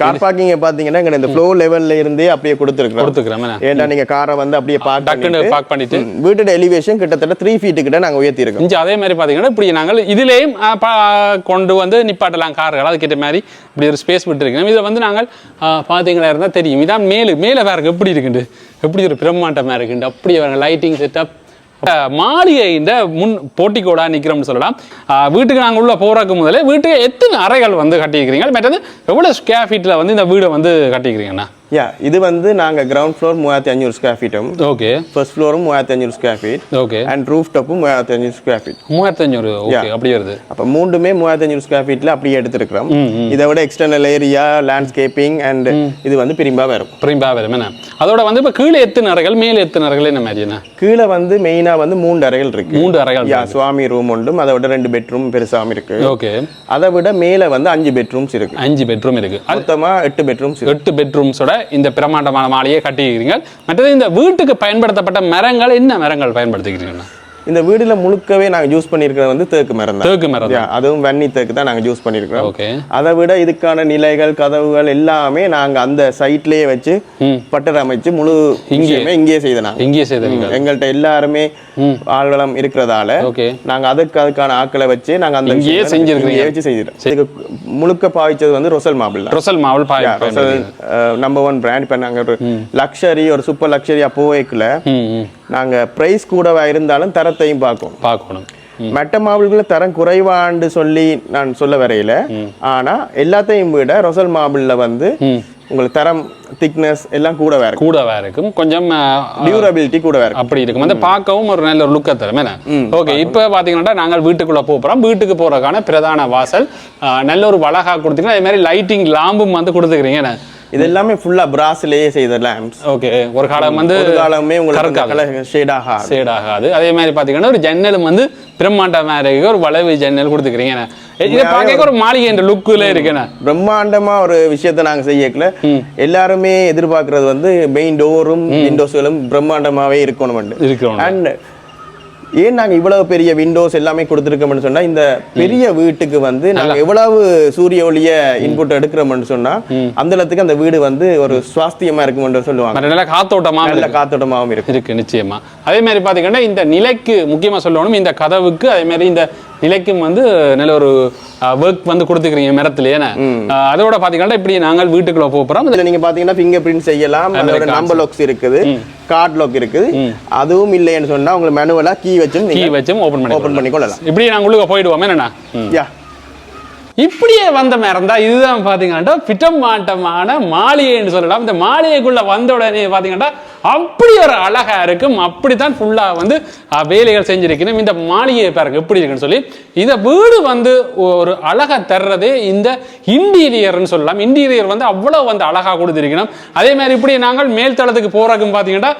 கார் பார்க்கிங் பாத்தீங்கன்னா இந்த ஃப்ளோ லெவல்ல இருந்தே அப்படியே கொடுத்துருக்கோம். ஏன்னா நீங்க காரை வந்து அப்படியே பார்க் பண்ணிட்டு வீட்டோட எலிவேஷன் கிட்டத்தட்ட 3 feet கிட்ட நாங்க உயர்த்தி இருக்கோம். அதே மாதிரி பாத்தீங்கன்னா இப்படி நாங்கள் இதுலயும் கொண்டு வந்து நிப்பாட்டலாம் கார்கள். அதுக்கிட்ட மாதிரி இப்படி ஒரு ஸ்பேஸ் விட்டு இருக்கோம். இதை வந்து நாங்கள் பாத்தீங்களா இருந்தா தெரியும். இதான் மேல பாருங்க எப்படி இருக்குண்டு, எப்படி ஒரு பிரம்மாண்டமா இருக்குண்டு. அப்படியே லைட்டிங் செட்டப் மாளிகை இந்த முன் போட்டிக்கோடா நிக்கிறோம்னு சொல்லலாம். வீட்டுக்கு நாங்கள் உள்ள போறதுக்கு முதல்ல வீட்டுக்கு எத்தனை அறைகள் வந்து கட்டிக்கிறீங்க, மற்றது எவ்வளவு ஸ்கொயர் ஃபீட்ல வந்து இந்த வீடை வந்து கட்டிக்கிறீங்கண்ணா? இது வந்து நாங்க கிரவுண்ட் ஃப்ளோர் 3500 ஸ்கொயர் ஃபீட்டும், ஓகே, ஃபர்ஸ்ட் ஃப்ளோரும் 3500 square feet, okay, and roof டாப்பும் 3500 ஸ்கொயர் ஃபீட். 3500, ஓகே, அப்படி வருது. அப்ப மூணுமே 3500 ஸ்கொயர் ஃபீட்ல அப்படியே எடுத்துக்கிறோம். இதை விட எக்ஸ்டர்னல் ஏரியா, லேண்ட்ஸ்கேப்பிங் அண்ட் இது வந்து பிரிம்பா வரும். என்ன அதோட வந்து இப்ப கீழே எத்தனை அறைகள், மேல எத்தனை அறைகள், என்ன மாதிரி? கீழே வந்து மெயினா வந்து 3 அறைகள் இருக்கு. 3 அறைகள், சுவாமி ரூம் ஒன்றும், அதை விட 2 பெட்ரூம் பெருசாம இருக்கு. ஓகே, அதை விட மேல வந்து 5 பெட்ரூம்ஸ் இருக்கு. 5 பெட்ரூம் இருக்கு. மொத்தமா 8 பெட்ரூம்ஸ். 8 பெட்ரூம்ஸோட இந்த பிரமாண்டமான மாளிகையை கட்டிக்கிறீங்க. மற்றது இந்த வீட்டுக்கு பயன்படுத்தப்பட்ட மரங்கள் என்ன மரங்கள் பயன்படுத்திக்கிறீங்க? இந்த வீடுல முழுக்கவே நாங்க யூஸ் பண்ணிருக்கிறது வந்து தேக்கு மரம் தான். அதுவும் வன்னி தேக்கு தான் நாங்க யூஸ் பண்ணிருக்கிறோம். அதை விட இதுக்கான நிலைகள், கதவுகள் எல்லாமே நாங்க அந்த சைட்லயே வச்சு பட்டர் அமைச்சு முழு இங்கேயே செய்தோம். எங்கள்கிட்ட எல்லாருமே ஆள்களம் இருக்கிறதால நாங்க அதுக்கான ஆட்களை வச்சு நாங்க அந்த வச்சு செய்திருக்கோம். முழுக்க பாவிச்சது வந்து ரொசல் மார்பிள் நம்பர் 1 பிராண்ட். இப்ப நாங்க ஒரு லக்ஸரி, ஒரு சூப்பர் லக்ஸரி அப்போவேக்குல நாங்க பிரைஸ் கூடவா இருந்தாலும் தரத்தையும் பார்க்கணும். மற்ற மார்பிள்கள தரம் குறைவான்னு சொல்லி நான் சொல்ல வரையில, ஆனா எல்லாத்தையும் விட ரொசல் மார்பிள்ல வந்து உங்களுக்கு தரம், திக்னஸ் எல்லாம் கூடவே இருக்கும், கொஞ்சம் டியூரபிலிட்டி கூடவே இருக்கும். அப்படி இருக்கும், அந்த பார்க்கவும் ஒரு நல்ல ஒரு லுக்கை தரும். ஓகே, இப்போ பாத்தீங்கன்னா நாங்கள் வீட்டுக்குள்ள போறோம். வீட்டுக்கு போறதுக்கான பிரதான வாசல் நல்ல ஒரு வளகா கொடுத்தீங்கன்னா, அதே மாதிரி லைட்டிங் லாம்பும் வந்து கொடுத்துக்கிறீங்க. இது எல்லாமே ஃபுல்லா பிராஸ்லயே செய்த லாம்ப்ஸ். ஓகே, ஒரு காலம் வந்து காலமே உங்களுக்கு ஷேட் ஆகாது. அதே மாதிரி பாத்தீங்கன்னா ஒரு ஜன்னலும் வந்து பிரம்மாண்டமா இருக்கு, ஒரு வளைவு ஜன்னல் கொடுத்துக்கிறீங்க. இதை பார்க்க ஒரு மாளிகை என்ற லுக்குல இருக்குண்ணா. பிரம்மாண்டமா ஒரு விஷயத்தை நாங்க செய்யக்கல. எல்லாருமே எதிர்பார்க்கறது வந்து மெயின் டோரும் விண்டோஸ்களும் பிரம்மாண்டமாவே இருக்கணும். அண்ட் ஏன் நாங்க இவ்வளவு பெரிய விண்டோஸ் எல்லாமே கொடுத்துருக்கோம்னு சொன்னா, இந்த பெரிய வீட்டுக்கு வந்து நாங்க எவ்வளவு சூரிய ஒளிய இன்புட் எடுக்கிறோம்னு சொன்னா அந்த இடத்துக்கு அந்த வீடு வந்து ஒரு சுவாஸ்தியமா இருக்கும்னு சொல்லுவாங்க. நல்ல காத்தோட்டமாவும் இருக்கு நிச்சயமா. அதே மாதிரி பாத்தீங்கன்னா இந்த நிலைக்கு முக்கியமா சொல்லணும், இந்த கதவுக்கு அதே மாதிரி இந்த நிலைக்கும் வந்து நல்ல ஒரு ஒர்க் வந்து கொடுத்துக்கிறீங்க மரத்துல. அதோட பாத்தீங்கன்னா இப்படி நாங்கள் வீட்டுக்குள்ள போறோம். இதுல நீங்க பாத்தீங்கன்னா ஃபிங்கர் பிரிண்ட் செய்யலாம், நம்பர் லாக்ஸ் இருக்குது, கார்ட் லாக் இருக்குது. அதுவும் இல்லைன்னு சொன்னா உங்களுக்கு மேனுவலா கீ வச்சும் ஓபன் பண்ணி கொள்ளலாம். இப்படி நாங்க உள்ள போயிடுவோம். என்னன்னா இப்படியே வந்த மரம் தான் இதுதான் பாத்தீங்கன்னா பிரம்மாண்டமான மாளிகைன்னு சொல்லலாம். இந்த மாளிகைக்குள்ள வந்த உடனே பாத்தீங்கன்னா அப்படி ஒரு அழகா இருக்கும். அப்படித்தான் ஃபுல்லா வந்து வேலைகள் செஞ்சிருக்கணும். இந்த மாளிகையை பாருங்க எப்படி இருக்குன்னு சொல்லி. இந்த வீடு வந்து ஒரு அழகா தர்றதே இந்த இன்டீரியர்னு சொல்லலாம். இன்டீரியர் வந்து அவ்வளவு வந்து அழகா கொடுத்திருக்கணும். அதே மாதிரி இப்படி நாங்கள் மேல் தளத்துக்கு போறதுக்கு பாத்தீங்கன்னா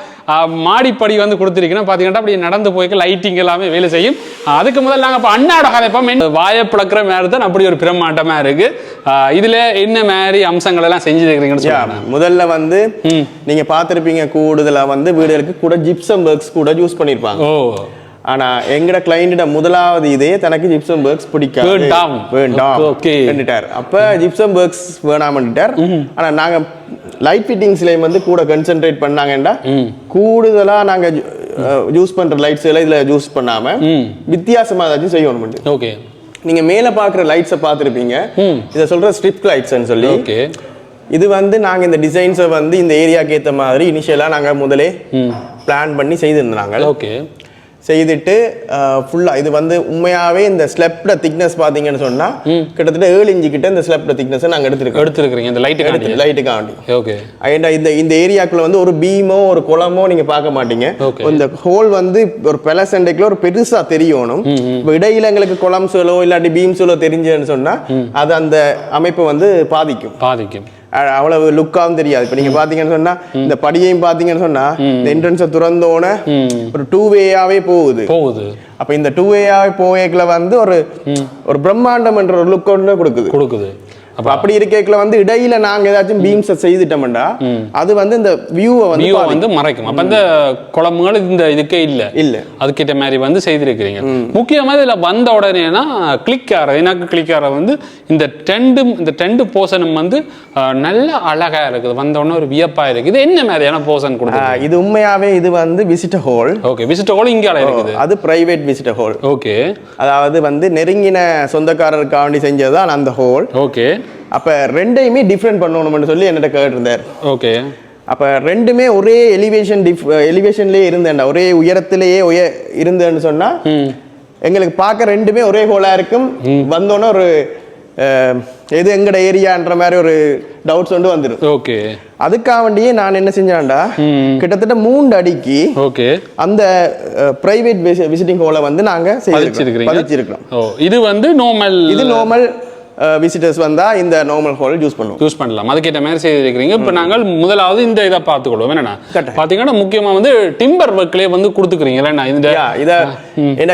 மாடிப்படி வந்து கொடுத்திருக்கணும். பாத்தீங்கன்னா அப்படி நடந்து போய்க்கு லைட்டிங் எல்லாமே வேலை செய்யும். அதுக்கு முதல்ல நாங்க அண்ணாட கதைப்போம். வாயை பிளக்கிற மாதிரி தான் அப்படி ஒரு பிரம்மாண்டமா இருக்கு. இதுல என்ன மாதிரி அம்சங்கள் எல்லாம் செஞ்சிருக்கீங்கன்னு முதல்ல வந்து நீங்க பாத்திருப்பீங்க, கூடுதலா வந்து வீடுகளுக்கு கூட ஜிப்சம் ஒர்க்ஸ் கூட யூஸ் பண்ணிருப்பாங்க. ஆனா எங்கட கிளையண்ட முதலாவது இதே தனக்கு ஜிப்சம் ஒர்க்ஸ் பிடிக்காது, வேண்டாம் கண்டுட்டார். அப்ப ஜிப்சம் ஒர்க்ஸ் வேணாமட்டார். ஆனா நாங்க லைட் ஃபிட்டிங்ஸ்லயும் வந்து கூட கான்சென்ட்ரேட் பண்ணாங்கடா, கூடுதலா நாங்க யூஸ் பண்ற லைட்ஸ் எல்லாம் இதுல யூஸ் பண்ணாம வித்தியாசமா ஏதாச்சும் செய்யணும். ஓகே, நீங்க மேல பாக்குற லைட்ஸை பார்த்திருப்பீங்க. இத சொல்ற ஸ்ட்ரிப் லைட்ஸ்னு சொல்லி. இது வந்து நாங்க இந்த டிசைன்ஸை வந்து இந்த ஏரியாக்கு ஏற்ற மாதிரி இனிஷியலா நாங்க முதலே பிளான் பண்ணி செய்திருந்தாங்க. ஓகே, செய்துட்டு ஃபுல்லா இது வந்து உண்மையாவே இந்த ஸ்லெப்ட திக்னஸ் பாத்தீங்கன்னு சொன்னா கிட்டத்தட்ட 7 இன்ச்சு கிட்ட இந்த ஸ்லெப்ட திக்னஸ் நாங்க எடுத்துருக்கீங்க இந்த லைட்டுக்காண்டி. ஓகே, இந்த ஏரியாக்குள்ள வந்து ஒரு பீமோ ஒரு குளமோ நீங்க பார்க்க மாட்டீங்க. இந்த ஹோல் வந்து ஒரு பெலசண்டைக்குள்ள ஒரு பெருசா தெரியணும். இடையில எங்களுக்கு குளம்ஸோ இல்லாட்டி பீம்ஸோ தெரிஞ்சதுன்னு சொன்னா அது அந்த அமைப்பை வந்து பாதிக்கும். அவ்வளவு லுக்காவும் தெரியாது. இப்ப நீங்க பாத்தீங்கன்னு சொன்னா இந்த படியையும் பாத்தீங்கன்னு சொன்னா இந்த என்ட்ரன்ஸை துறந்தோன ஒரு 2 வேயாவே போகுது. அப்ப இந்த 2 வேயாவே போயக்குள்ள வந்து ஒரு பிரம்மாண்டம் என்ற ஒரு லுக் ஒன்று கொடுக்குது. அப்ப அப்படி இருக்கேக்குள்ள வந்து இடையில நாங்க ஏதாச்சும் பீம்ஸ் செய்துட்டோம்டா அது வந்து இந்த வியூவை வந்து மறைக்கும். அப்ப இந்த குளமுகள் இந்த இதுக்கே இல்ல அதுக்கிட்ட மாதிரி வந்து செய்திருக்கிறீங்க. முக்கியமா இதுல வந்த உடனேனா கிளிக் ஆற வந்து இந்த டெண்டு போர்ஷனும் வந்து நல்ல அழகா இருக்குது. வந்த உடனே ஒரு வியப்பா இருக்கு. இது என்ன மாதிரியான போர்ஷன் கொடுக்குது? இது உண்மையாவே இது வந்து visitor hall. Okay, visitor hall இங்க இருக்குது. அது பிரைவேட் விசிட்டர் ஹால். ஓகே, அதாவது வந்து நெருங்கின சொந்தக்காரருக்காண்டி செஞ்சதுதான் அந்த ஹால். ஓகே, அப்ப ரெண்டையுமே டிஃபரெண்ட் பண்ணணும்னு சொல்லி என்னட்ட கேட்டிருந்தார். ஓகே, அப்ப ரெண்டுமே ஒரே எலிவேஷன்லயே இருந்தேன்டா, ஒரே உயரத்திலேயே இருந்தேன்னு சொன்னா எங்களுக்கு பார்க்க ரெண்டுமே ஒரே ஹோலா இருக்கும். வந்தோன்னா ஒரு எது எங்கட ஏரியான்ற மாதிரி ஒரு டவுட்ஸ் வந்து வந்துடும். ஓகே, அதுக்காக வேண்டியே நான் என்ன செஞ்சேன்டா, கிட்டத்தட்ட 3 அடிக்கு அந்த பிரைவேட் விசிட்டிங் ஹாலை வந்து நாங்க பதிச்சிருக்கிறோம். இது வந்து நார்மல் விசிட்டர்ஸ் வந்தா இந்த நார்மல் ஹால் யூஸ் பண்ணலாம். அதுக்கேற்ற மாதிரி செய்திருக்கிறீங்க. இப்போ நாங்கள் முதலாவது இந்த இதை பார்த்துக்கொள்வோம். என்னன்னா பாத்தீங்கன்னா முக்கியமா வந்து டிம்பர் ஒர்க்லேயே வந்து கொடுத்துக்கிறீங்க.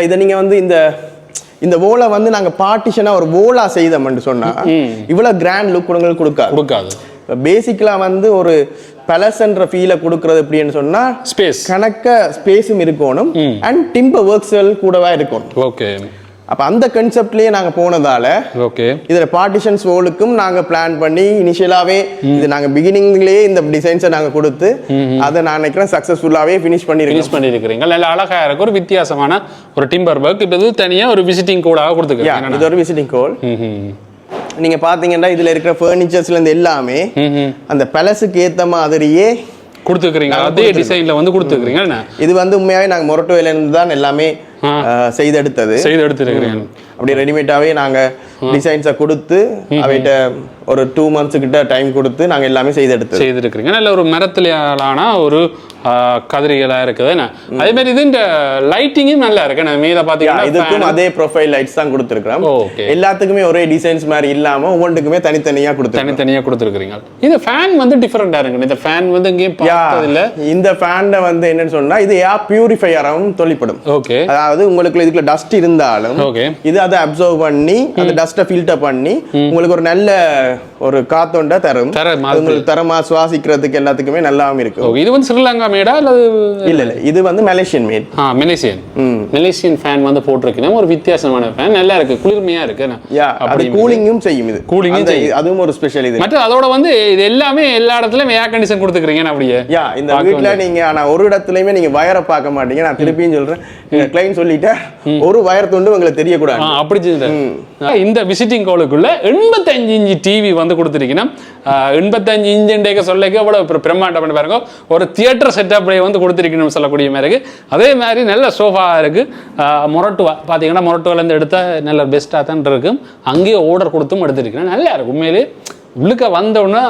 இதை நீங்க வந்து இந்த வோலை வந்து நாங்க பார்ட்டிஷனா ஒரு வோலா செய்தோம்னு சொன்னா இவ்வளவு கிராண்ட் லுக் கொடுக்காது. பேசிக்கலா வந்து ஒரு பேலஸ்ன்ற ஃபீலை கொடுக்கறது எப்படின்னு சொன்னா ஸ்பேஸும் இருக்கணும் அண்ட் டிம்பர் ஒர்க்ஸ் கூடவா இருக்கணும். ஓகே, அப்ப அந்த கான்செப்ட்லயே நாங்க போனதால இதுல பார்ட்டிஷன்ஸ் வோலுக்கும் நாங்க பிளான் பண்ணி இனிஷியலாவே இது நாங்க பிகினிங்லயே இந்த டிசைன்ஸை நாங்க கொடுத்து அதை நான் நினைக்கிறேன் சக்சஸ்ஃபுல்லாவே ஃபினிஷ் பண்ணிருக்கீங்க. நல்ல அழகா இருக்கு. ஒரு வித்தியாசமான ஒரு டிம்பர் ஒர்க். இது தனியா ஒரு விசிட்டிங் கோடாக கொடுத்துருக்கீங்க. இது ஒரு விசிட்டிங் கோட். நீங்க பாத்தீங்கன்னா இதுல இருக்கிற ஃபர்னிச்சர்ஸ்ல இருந்து எல்லாமே அந்த பேலஸுக்கு ஏத்த மாதிரியே கொடுத்துருக்கீங்க. அதே டிசைன்ல வந்து கொடுத்துருக்கீங்க. இது வந்து உண்மையாவே நாங்க மொரட்டோயில இருந்து தான் எல்லாமே செய்தெடுத்திருக்கிறேன். அப்படி ரெடிமேடாவே நாங்க டிசைன்ஸை கொடுத்து அவைட்ட ஒரு 2 months கிட்ட டைம் கொடுத்து நாங்க எல்லாமே செய்திருக்கிறீங்க. நல்ல ஒரு மரத்திலான ஒரு கதிரிகளா இருக்குது. அதே மாதிரி இது இந்த லைட்டிங்கும் நல்லா இருக்கு. மேல பாத்தீங்கன்னா இதுக்கும் அதே ப்ரொஃபைல் லைட்ஸ் தான் கொடுத்துருக்கோம். எல்லாத்துக்குமே ஒரே டிசைன்ஸ் மாதிரி இல்லாம ஒவ்வொன்றுக்குமே தனித்தனியா கொடுத்துருக்கீங்க. இந்த ஃபேன் வந்து டிஃபரெண்டா இருக்கு. இந்த ஃபேன் வந்து எங்கேயும் பார்த்தது இல்ல. இந்த ஃபேன்ல வந்து என்னன்னு சொன்னா இது ஏர் பியூரிஃபையராகவும் தொழிற்படும். ஓகே, அதாவது உங்களுக்கு இதுக்குள்ள டஸ்ட் இருந்தாலும் இது அதை அப்சர்வ் பண்ணி அந்த டஸ்ட்டை ஃபில்டர் பண்ணி உங்களுக்கு ஒரு நல்ல ஒரு காத்தோண்ட தரும். உங்களுக்கு தரமா சுவாசிக்கிறதுக்கு எல்லாத்துக்குமே நல்லாவும் இருக்கு. இது வந்து ஸ்ரீலங்கா மேடா இல்ல இது வந்து மலேசியன் மேட். மலேசியன் ஃபேன் வந்து போட்டிருக்கீங்க. ஒரு வித்தியாசமான ஃபேன், நல்லா இருக்கு, குளிர்மையா இருக்கு. அப்படி கூலிங்கும் செய்யும். இது கூலிங்கும் அதுவும் ஒரு ஸ்பெஷல். இது மற்ற அதோட வந்து இது எல்லாமே எல்லா இடத்துலயும் ஏர் கண்டிஷன் கொடுத்துக்கிறீங்க. அப்படியே இந்த வீட்டுல நீங்க ஆனா ஒரு இடத்துலயுமே நீங்க வயரை பார்க்க மாட்டீங்க. நான் திருப்பியும் சொல்றேன், கிளைண்ட் சொல்லிட்டேன் ஒரு வயர் துண்டு உங்களுக்கு தெரியக்கூடாது. அப்படி இந்த விசிட்டிங் ஹாலுக்குள்ள 85 இன்ச் டிவி வந்து கொடுத்துருக்கீங்கன்னா 85 இன்ச் சொல்லிக்க எவ்வளவு பிரம்மாண்டம் பாருங்க. ஒரு தியேட்டர் செட்டப் வந்து கொடுத்துருக்கணும் சொல்லக்கூடிய மாதிரி இருக்கு. அதே மாதிரி நல்ல சோஃபா இருக்கு. மொரட்டுவா பாத்தீங்கன்னா மொரட்டுவால இருந்து எடுத்தா நல்ல பெஸ்டா தான் இருக்கு. அங்கேயே ஆர்டர் கொடுத்தும் எடுத்துருக்கேன். நல்லா இருக்கு உண்மையிலே. உள்ளுக்க வந்தோன்னா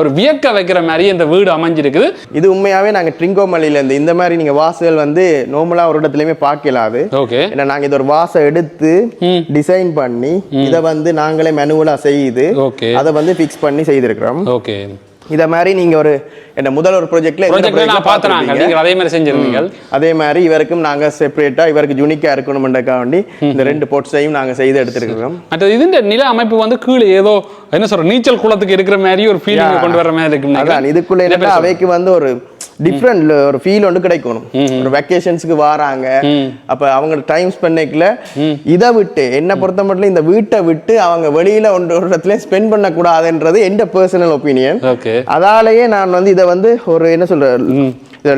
ஒரு வியக்க வைக்கிற மாதிரி இந்த வீடு அமைஞ்சிருக்குது. இது உண்மையாவே நாங்க ட்ரிங்கோமல்லியில இருந்து இந்த மாதிரி நீங்க வாசல் வந்து நார்மலா ஒரு இடத்துலயுமே பார்க்கலாது. ஓகே. ஏன்னா நாங்க இது ஒரு வாசை எடுத்து டிசைன் பண்ணி இதை வந்து நாங்களே மேனுவலா செய்து அதை வந்து ஃபிக்ஸ் பண்ணி செய்திருக்கிறோம். ஓகே. இத மாதிரி நீங்க ஒரு என்ன முதல் ஒரு ப்ராஜெக்ட்ல நான் பார்த்தேன், நீங்க அதே மாதிரி செஞ்சிருந்தீங்க. அதே மாதிரி இவருக்கும் நாங்க செப்பரேட்டா இவருக்கு யூனிக்கா இருக்கணும்ன்றக்காண்டி இந்த 2 போட்ஸையும் நாங்க செய்து எடுத்துருக்கோம். மற்ற இதுன்ற நில அமைப்பு வந்து கீழே ஏதோ என்ன சொல்ற நீச்சல் குளத்துக்கு இருக்கிற மாதிரி ஒரு ஃபீலிங் கொண்டு வர மாதிரி இருக்கு. அதான் இதுக்குள்ள என்ன அவைக்கு வந்து ஒரு டிஃப்ரெண்ட் ஒரு ஃபீல் ஒன்று கிடைக்கணும். ஒரு வெக்கேஷன்ஸ்க்கு வராங்க, அப்ப அவங்க டைம் ஸ்பெண்ட்ல இதை விட்டு என்ன பொறுத்த மட்டும் இந்த வீட்டை விட்டு அவங்க வெளியில ஒரு இடத்துல ஸ்பெண்ட் பண்ண கூடாதுன்றது எந்த பர்சனல் ஒப்பீனியன். அதாலேயே நான் வந்து இதை வந்து ஒரு என்ன சொல்ற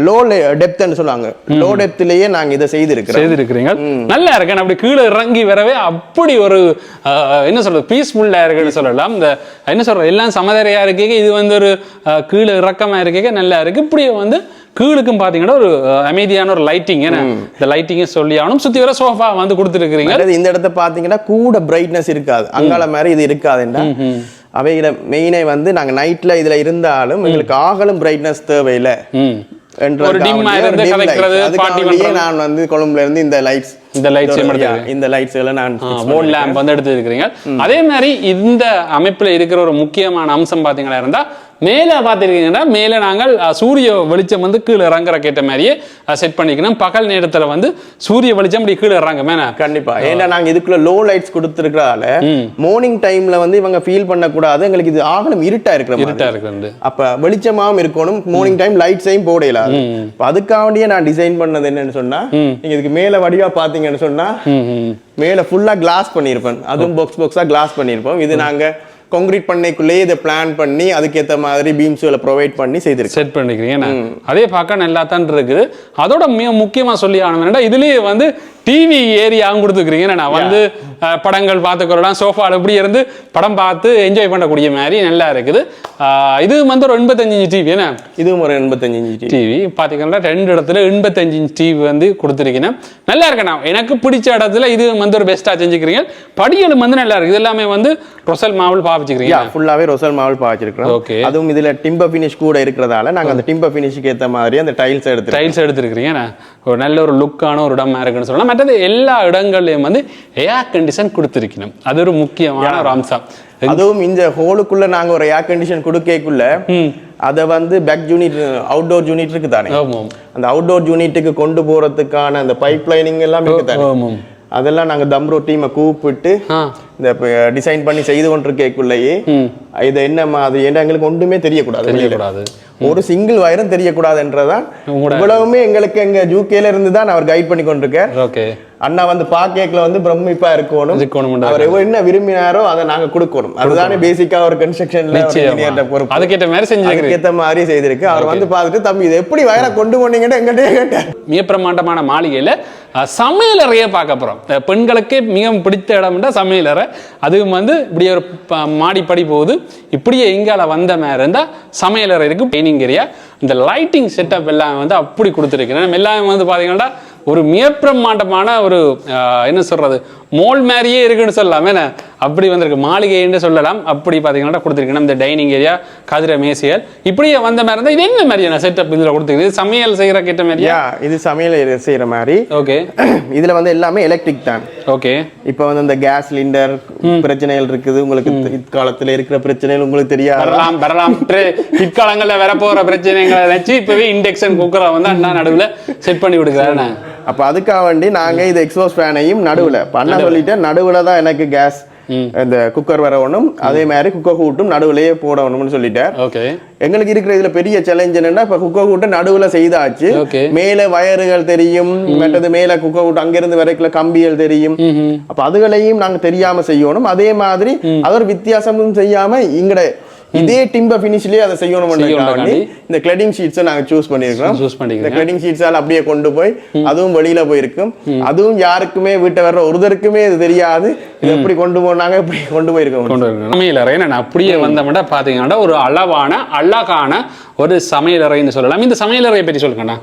லோ டெப்த்னு சொல்லுவாங்க, லோ டெப்த்லயே நாங்க இதை செய்திருக்கிறீங்க. நல்லா இருக்கு. அப்படி கீழே இறங்கி வரவே அப்படி ஒரு என்ன சொல்றது பீஸ்ஃபுல்லா இருக்குன்னு சொல்லலாம். இந்த என்ன சொல்ற எல்லாம் சமதரையா இருக்கீங்க, இது வந்து ஒரு கீழே இறக்கமா இருக்கீங்க, நல்லா இருக்கு. இப்படி வந்து கீழுக்கும் பாத்தீங்கன்னா ஒரு அமைதியான ஒரு லைட்டிங், இந்த லைட்டிங் சொல்லி ஆகணும். சுத்தி வர சோஃபா வந்து கொடுத்துருக்கீங்க. இந்த இடத்த பாத்தீங்கன்னா கூட பிரைட்னஸ் இருக்காது, அங்கால மாதிரி இது இருக்காதுன்னா அவையில மெயினே வந்து நாங்க நைட்ல இதுல இருந்தாலும் எங்களுக்கு ஆகலும் பிரைட்னஸ் தேவையில்லை. நான் வந்து கொழும்புல இருந்து இந்த லைட்ஸ் எல்லாம் நான் மோட் லேம்ப் வந்து எடுத்து இருக்கிறீங்க. அதே மாதிரி இந்த அமைப்புல இருக்கிற ஒரு முக்கியமான அம்சம் பாத்தீங்கன்னா இருந்தா மேலே பார்த்துருக்கீங்கன்னா மேலே நாங்கள் சூரிய வெளிச்சம் வந்து கீழே இறங்குற கேட்ட மாதிரியே செட் பண்ணிக்கணும். பகல் நேரத்தில் வந்து சூரிய வெளிச்சம் இப்படி கீழே இறங்க மேனா கண்டிப்பா. ஏன்னா நாங்கள் இதுக்குள்ள லோ லைட்ஸ் கொடுத்துருக்கிறதால மார்னிங் டைம்ல வந்து இவங்க ஃபீல் பண்ணக்கூடாது, எங்களுக்கு இது ஆகணும் இருட்டா இருக்கிற அப்ப வெளிச்சமாவும் இருக்கணும், மார்னிங் டைம் லைட்ஸையும் போடலாம். அதுக்காண்டியே நான் டிசைன் பண்ணது என்னன்னு சொன்னா, நீங்க இதுக்கு மேல வடிவா பாத்தீங்கன்னு சொன்னா மேல ஃபுல்லா கிளாஸ் பண்ணிருப்பேன், அதுவும் பாக்ஸா கிளாஸ் பண்ணிருப்போம். இது நாங்க கான்கிரீட் பண்ணைக்குள்ளேயே இதை பிளான் பண்ணி அதுக்கேற்ற மாதிரி பீம்ஸ்களை ப்ரொவைட் பண்ணி செய்திருக்கு செட் பண்ணிக்கிறீங்க. அதே பார்க்க நல்லா தான் இருக்குது. அதோட மிக முக்கியமாக சொல்லி ஆகணும், இதுலேயே வந்து டிவி ஏரியாவும் கொடுத்துக்கிறீங்க. நான் வந்து படங்கள் பார்த்துக்கிறோம், சோஃபாவில் இப்படி இருந்து படம் பார்த்து என்ஜாய் பண்ணக்கூடிய மாதிரி நல்லா இருக்குது. இது வந்து ஒரு 85 இன்ச் டிவி. என்ன இதுவும் ஒரு 85 இன்ச் டிவி பார்த்தீங்கன்னா 2 இடத்துல 85 இன்ச் டிவி வந்து கொடுத்துருக்கீங்க. நல்லா இருக்கேண்ணா, எனக்கு பிடிச்ச இடத்துல இது வந்து ஒரு பெஸ்ட்டாக செஞ்சுக்கிறீங்க. படிகளும் வந்து நல்லா இருக்குது. இது எல்லாமே வந்து ரொசல் மாவல் பாவிச்சுக்கிறீங்க, ஃபுல்லாவே ரொசல் மாவல் பாவிச்சிருக்கோம். ஓகே. அதுவும் இதுல டிம்பர் ஃபினிஷ் கூட இருக்கிறதால நாங்கள் அந்த டிம்பர் ஃபினிஷ்க்கு ஏற்ற மாதிரி அந்த டைல்ஸ் எடுத்துருக்கிறீங்க. ஒரு நல்ல ஒரு லுக்கான ஒரு இடமா இருக்குன்னு சொல்லலாம். மற்றது எல்லா இடங்கள்லயும் வந்து ஏர் கண்டிஷன் கொடுத்துருக்கணும், அது ஒரு முக்கியமான ஒரு அம்சம். அதுவும் இந்த ஹோலுக்குள்ள நாங்க ஒரு ஏர் கண்டிஷன் கொடுக்கக்குள்ள அதை வந்து பேக் யூனிட் அவுட்டோர் யூனிட் இருக்கு தானே, அந்த அவுட்டோர் யூனிட்டுக்கு கொண்டு போறதுக்கான அந்த பைப் லைனிங் எல்லாம் இருக்கு தானே, அதெல்லாம் நாங்க தம்ரோ டீமை கூப்பிட்டு இந்த டிசைன் பண்ணி செய்து கொண்டிருக்கக்குள்ளேயே இது என்ன மாதிரி எங்களுக்கு ஒன்றுமே தெரியக்கூடாது, ஒரு சிங்கிள் வயரும் தெரியக்கூடாதுன்றதான் இவ்வளவுமே எங்களுக்கு எங்க ஜூகேல இருந்து தான் அவர் கைட் பண்ணி கொண்டிருக்கார். அண்ணா வந்து பாக்கேக்ல வந்து பிரமிப்பா இருக்கணும், அவர் என்ன விரும்பினாரோ அதை நாங்க கொடுக்கணும். அதுதானே பேசிக்கா ஒரு கன்ஸ்ட்ரக்ஷன்ல அதுக்கேற்ற மாதிரி செய்திருக்கு. அவர் வந்து பார்த்துட்டு தம்பி இதை எப்படி வயரை கொண்டு போனீங்கன்னு எங்கிட்டே கேட்டார். மிக பிரமாண்டமான மாளிகையில சமையலறைய பார்க்க போறோம். பெண்களுக்கு மிகவும் பிடித்த இடம் சமையலறை. அதுவும் வந்து இப்படி ஒரு மாடிப்படி போகுது, இப்படியே எங்கால வந்த மாதிரி இருந்தா சமையலறை இருக்கு, டைனிங் ஏரியா. இந்த லைட்டிங் செட்டப் எல்லாம் வந்து அப்படி கொடுத்துருக்கேன். எல்லாமே வந்து பாத்தீங்கன்னா ஒரு மிக பிரமாண்டமான ஒரு என்ன சொல்றது மோல் மாதிரியே இருக்குன்னு சொல்லலாம். என்ன அப்படி வந்திருக்கு, மாளிகைன்னு சொல்லலாம். அப்படி பாத்தீங்கன்னா கொடுத்துருக்கேன். இந்த டைனிங் ஏரியா, கதிர மேசியல் இப்படியே வந்த மாதிரி இருந்தா இது என்ன மாதிரியான செட்டப் இதுல கொடுத்துருக்கு? சமையல் செய்யற கேட்ட மாதிரியா? இது சமையல் செய்யற மாதிரி. ஓகே. இதுல வந்து எல்லாமே எலக்ட்ரிக் தான். ஓகே. இப்ப வந்து இந்த கேஸ் சிலிண்டர் பிரச்சனைகள் இருக்குது, உங்களுக்கு இக்காலத்துல இருக்கிற பிரச்சனைகள் உங்களுக்கு தெரியாது, வரலாம் பிற்காலங்கள்ல வரப்போற பிரச்சனைகளை நினைச்சு இப்பவே இண்டக்ஷன் குக்கரை வந்து அண்ணா நடுவுல செட் பண்ணி விடுக்கிறாரு. அப்ப அதுக்காக வேண்டி நாங்க இது எக்ஸாஸ்ட் ஃபேனையும் நடுவுல பண்ண சொல்லிட்டு நடுவுல தான் எனக்கு கேஸ் இந்த குக்கர் வரணும், அதே மாதிரி குக்கர் ஹூட்டும் நடுவுலயே போடணும்னு சொல்லிட்டார். எங்களுக்கு இருக்கிற இதுல பெரிய சேலஞ்ச் என்னன்னா இப்ப குக்கர் ஹூட்டை நடுவுல செய்தாச்சு, மேல வயறுகள் தெரியும், மற்றது மேல குக்கர் ஹூட் அங்கிருந்து வரைக்குள்ள கம்பிகள் தெரியும். அப்ப அதுகளையும் நாங்க தெரியாம செய்யணும். அதே மாதிரி அது ஒரு வித்தியாசமும் செய்யாம இங்கட இதே டிம்பர் ஃபினிஷ்லயே அதை செய்யணும். இந்த கிளடிங் ஷீட்ஸை நாங்க சூஸ் பண்ணிருக்கோம். இந்த கிளடிங் ஷீட்ஸால அப்படியே கொண்டு போய் அதுவும் வெளியில போயிருக்கும். அதுவும் யாருக்குமே வீட்டை வர்ற ஒருத்தருக்குமே இது தெரியாது, இது எப்படி கொண்டு போனாங்க, எப்படி கொண்டு போயிருக்கோம். சமையலறை அப்படியே வந்தோம்னா பாத்தீங்கன்னா ஒரு அளவான அழகான ஒரு சமையலறைன்னு சொல்லலாம். இந்த சமையலறையை பற்றி சொல்லுங்கண்ணா.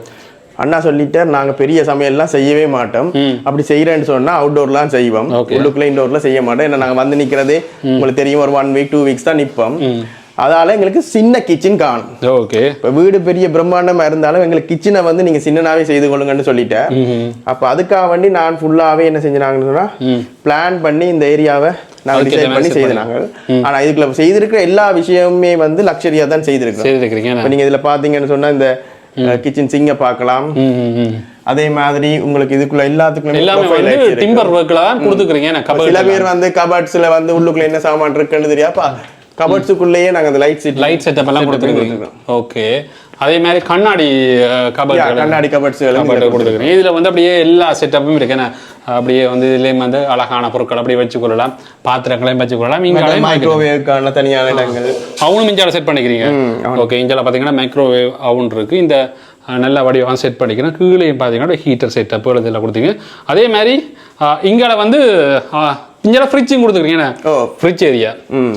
அண்ணா சொல்லிட்டார் நாங்க பெரிய சமையல்லாம் செய்யவே மாட்டோம், அப்படி செய்யறேன்னு சொன்னா அவுட்டோர்லாம் செய்வோம், உள்ளுக்குள்ள இன்டோர்ல செய்ய மாட்டோம். ஏன்னா நாங்க வந்து நிக்கிறதே உங்களுக்கு தெரியும் ஒரு 1 week 2 weeks தான் நிப்போம். அதால எங்களுக்கு சின்ன கிச்சன் காணும். ஓகே, இப்போ வீடு பெரிய பிரம்மாண்டமா இருந்தாலும் எங்களுக்கு கிச்சனை வந்து நீங்க சின்னனாவே செய்து கொள்ளுங்கன்னு சொல்லிட்டேன். அப்ப அதுக்காக வேண்டி நான் ஃபுல்லாவே என்ன செஞ்சாங்கன்னு சொன்னா பிளான் பண்ணி இந்த ஏரியாவை நாங்க டிசைன் பண்ணி செய்தாங்க. ஆனா இதுக்குள்ள செய்திருக்கிற எல்லா விஷயமுமே வந்து லக்ஸரியா தான் செய்திருக்கோம். நீங்க இதுல பாத்தீங்கன்னு சொன்னா இந்த கிச்சன் சிங்க பார்க்கலாம். அதே மாதிரி உங்களுக்கு இதுக்குள்ள எல்லாத்துக்குமே டிம்பர் வர்க்ல தான் கொடுத்துக்கிறீங்க. சில பேர் வந்து கபர்ட்ஸ்ல வந்து உள்ளுக்குள்ள என்ன சாமான் இருக்குன்னு தெரியாப்பா கபர்ட்ஸுக்குள்ளேயே நாங்க அந்த லைட் செட்டப் எல்லாம் கொடுத்துருக்கோம். ஓகே, அதே மாதிரி கண்ணாடி கபர்ட்ஸ் கொடுத்துருக்கீங்க. இதுல வந்து அப்படியே எல்லா செட்டப்பும் இருக்கு. அப்படியே வந்து இதுலயும் வந்து அழகான பொருட்கள் அப்படியே வச்சுக்கொள்ளலாம், பாத்திரங்களையும் வச்சுக்கொள்ளலாம். இங்க மைக்ரோவேவ்க்கான தனியான இடங்கள் அவனும் இஞ்சால செட் பண்ணிக்கிறீங்க. ஓகே, இஞ்சால பாத்தீங்கன்னா மைக்ரோவேவ் அவன் இருக்கு. இந்த நல்ல வடிவம் செட் பண்ணிக்கிறேன். கீழே பார்த்தீங்கன்னா ஹீட்டர் செட்டப் இதெல்லாம் கொடுத்தீங்க. அதே மாதிரி இங்கால வந்து இங்க ஃப்ரிட்ஜும் கொடுத்துக்கிறீங்க. ஃப்ரிட்ஜ் ஏரியா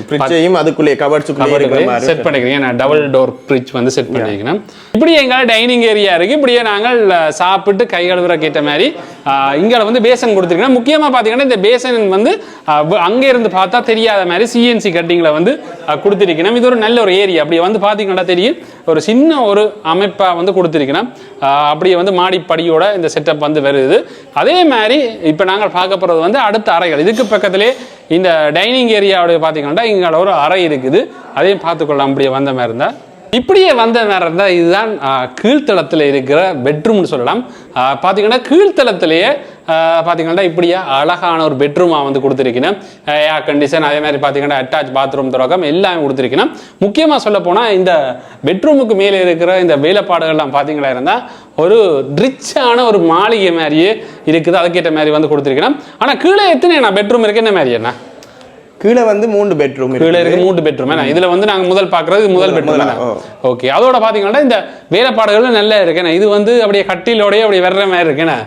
ஃப்ரிட்ஜையும் அதுக்குள்ளே கபர்ட்ஸுக்குள்ளே செட் பண்ணிக்கிறீங்க. டபுள் டோர் ஃப்ரிட்ஜ் வந்து செட் பண்ணிக்கிறேன். இப்படியே எங்கால டைனிங் ஏரியா இருக்கு. இப்படியே நாங்கள் சாப்பிட்டு கை கழுவுற கேட்ட மாதிரி இங்கால வந்து பேசன் கொடுத்துருக்கேன். முக்கியமா பாத்தீங்கன்னா இந்த பேசன் வந்து அங்க இருந்து பார்த்தா தெரியாத மாதிரி சிஎன்சி கட்டிங்ல வந்து கொடுத்துருக்கணும். இது ஒரு நல்ல ஒரு ஏரியா. அப்படி வந்து பாத்தீங்கன்னா தெரியும் ஒரு சின்ன ஒரு அமைப்பா வந்து கொடுத்துருக்கணும். அப்படியே வந்து மாடிப்படியோட இந்த செட்டப் வந்து வருது. அதே மாதிரி இப்ப நாங்கள் பார்க்க போறது வந்து அடுத்த அறைகள். இதுக்கு பக்கத்திலே இந்த டைனிங் ஏரியாவோட பாத்தீங்கன்னா இங்க ஒரு அறை இருக்குது. அதையும் பார்த்துக்கொள்ளலாம். அப்படியே வந்த மாதிரி இருந்தா இப்படியே வந்த மாதிரி இருந்தா இதுதான் கீழ்த்தளத்தில் இருக்கிற பெட்ரூம்னு சொல்லலாம். பார்த்தீங்கன்னா கீழ்த்தளத்திலேயே பார்த்தீங்கன்னா இப்படியே அழகான ஒரு பெட்ரூமாக வந்து கொடுத்துருக்கணும். ஏர் கண்டிஷன், அதே மாதிரி பார்த்தீங்கன்னா அட்டாச் பாத்ரூம் தொடக்கம் எல்லாமே கொடுத்துருக்கணும். முக்கியமாக சொல்ல போனால் இந்த பெட்ரூமுக்கு மேலே இருக்கிற இந்த வேலைப்பாடுகள்லாம் பார்த்தீங்களா இருந்தால் ஒரு ரிச்சான ஒரு மாளிகை மாதிரியே இருக்குது. அதுக்கேற்ற மாதிரி வந்து கொடுத்துருக்கணும். ஆனால் கீழே எத்தனை பெட்ரூம் இருக்கு என்ன மாதிரி என்ன? கீழே வந்து 3 பெட்ரூம் கீழே இருக்கு 3 பெட்ரூம். இதுல வந்து நாங்க முதல் பாக்குறது முதல் பெட்ரூம். ஓகே, அதோட பாத்தீங்கன்னா இந்த வேலைப்பாடுகள் நல்லா இருக்கு. இது வந்து அப்படியே கட்டிலோடய அப்படியே வர்ற மாதிரி இருக்குண்ணா.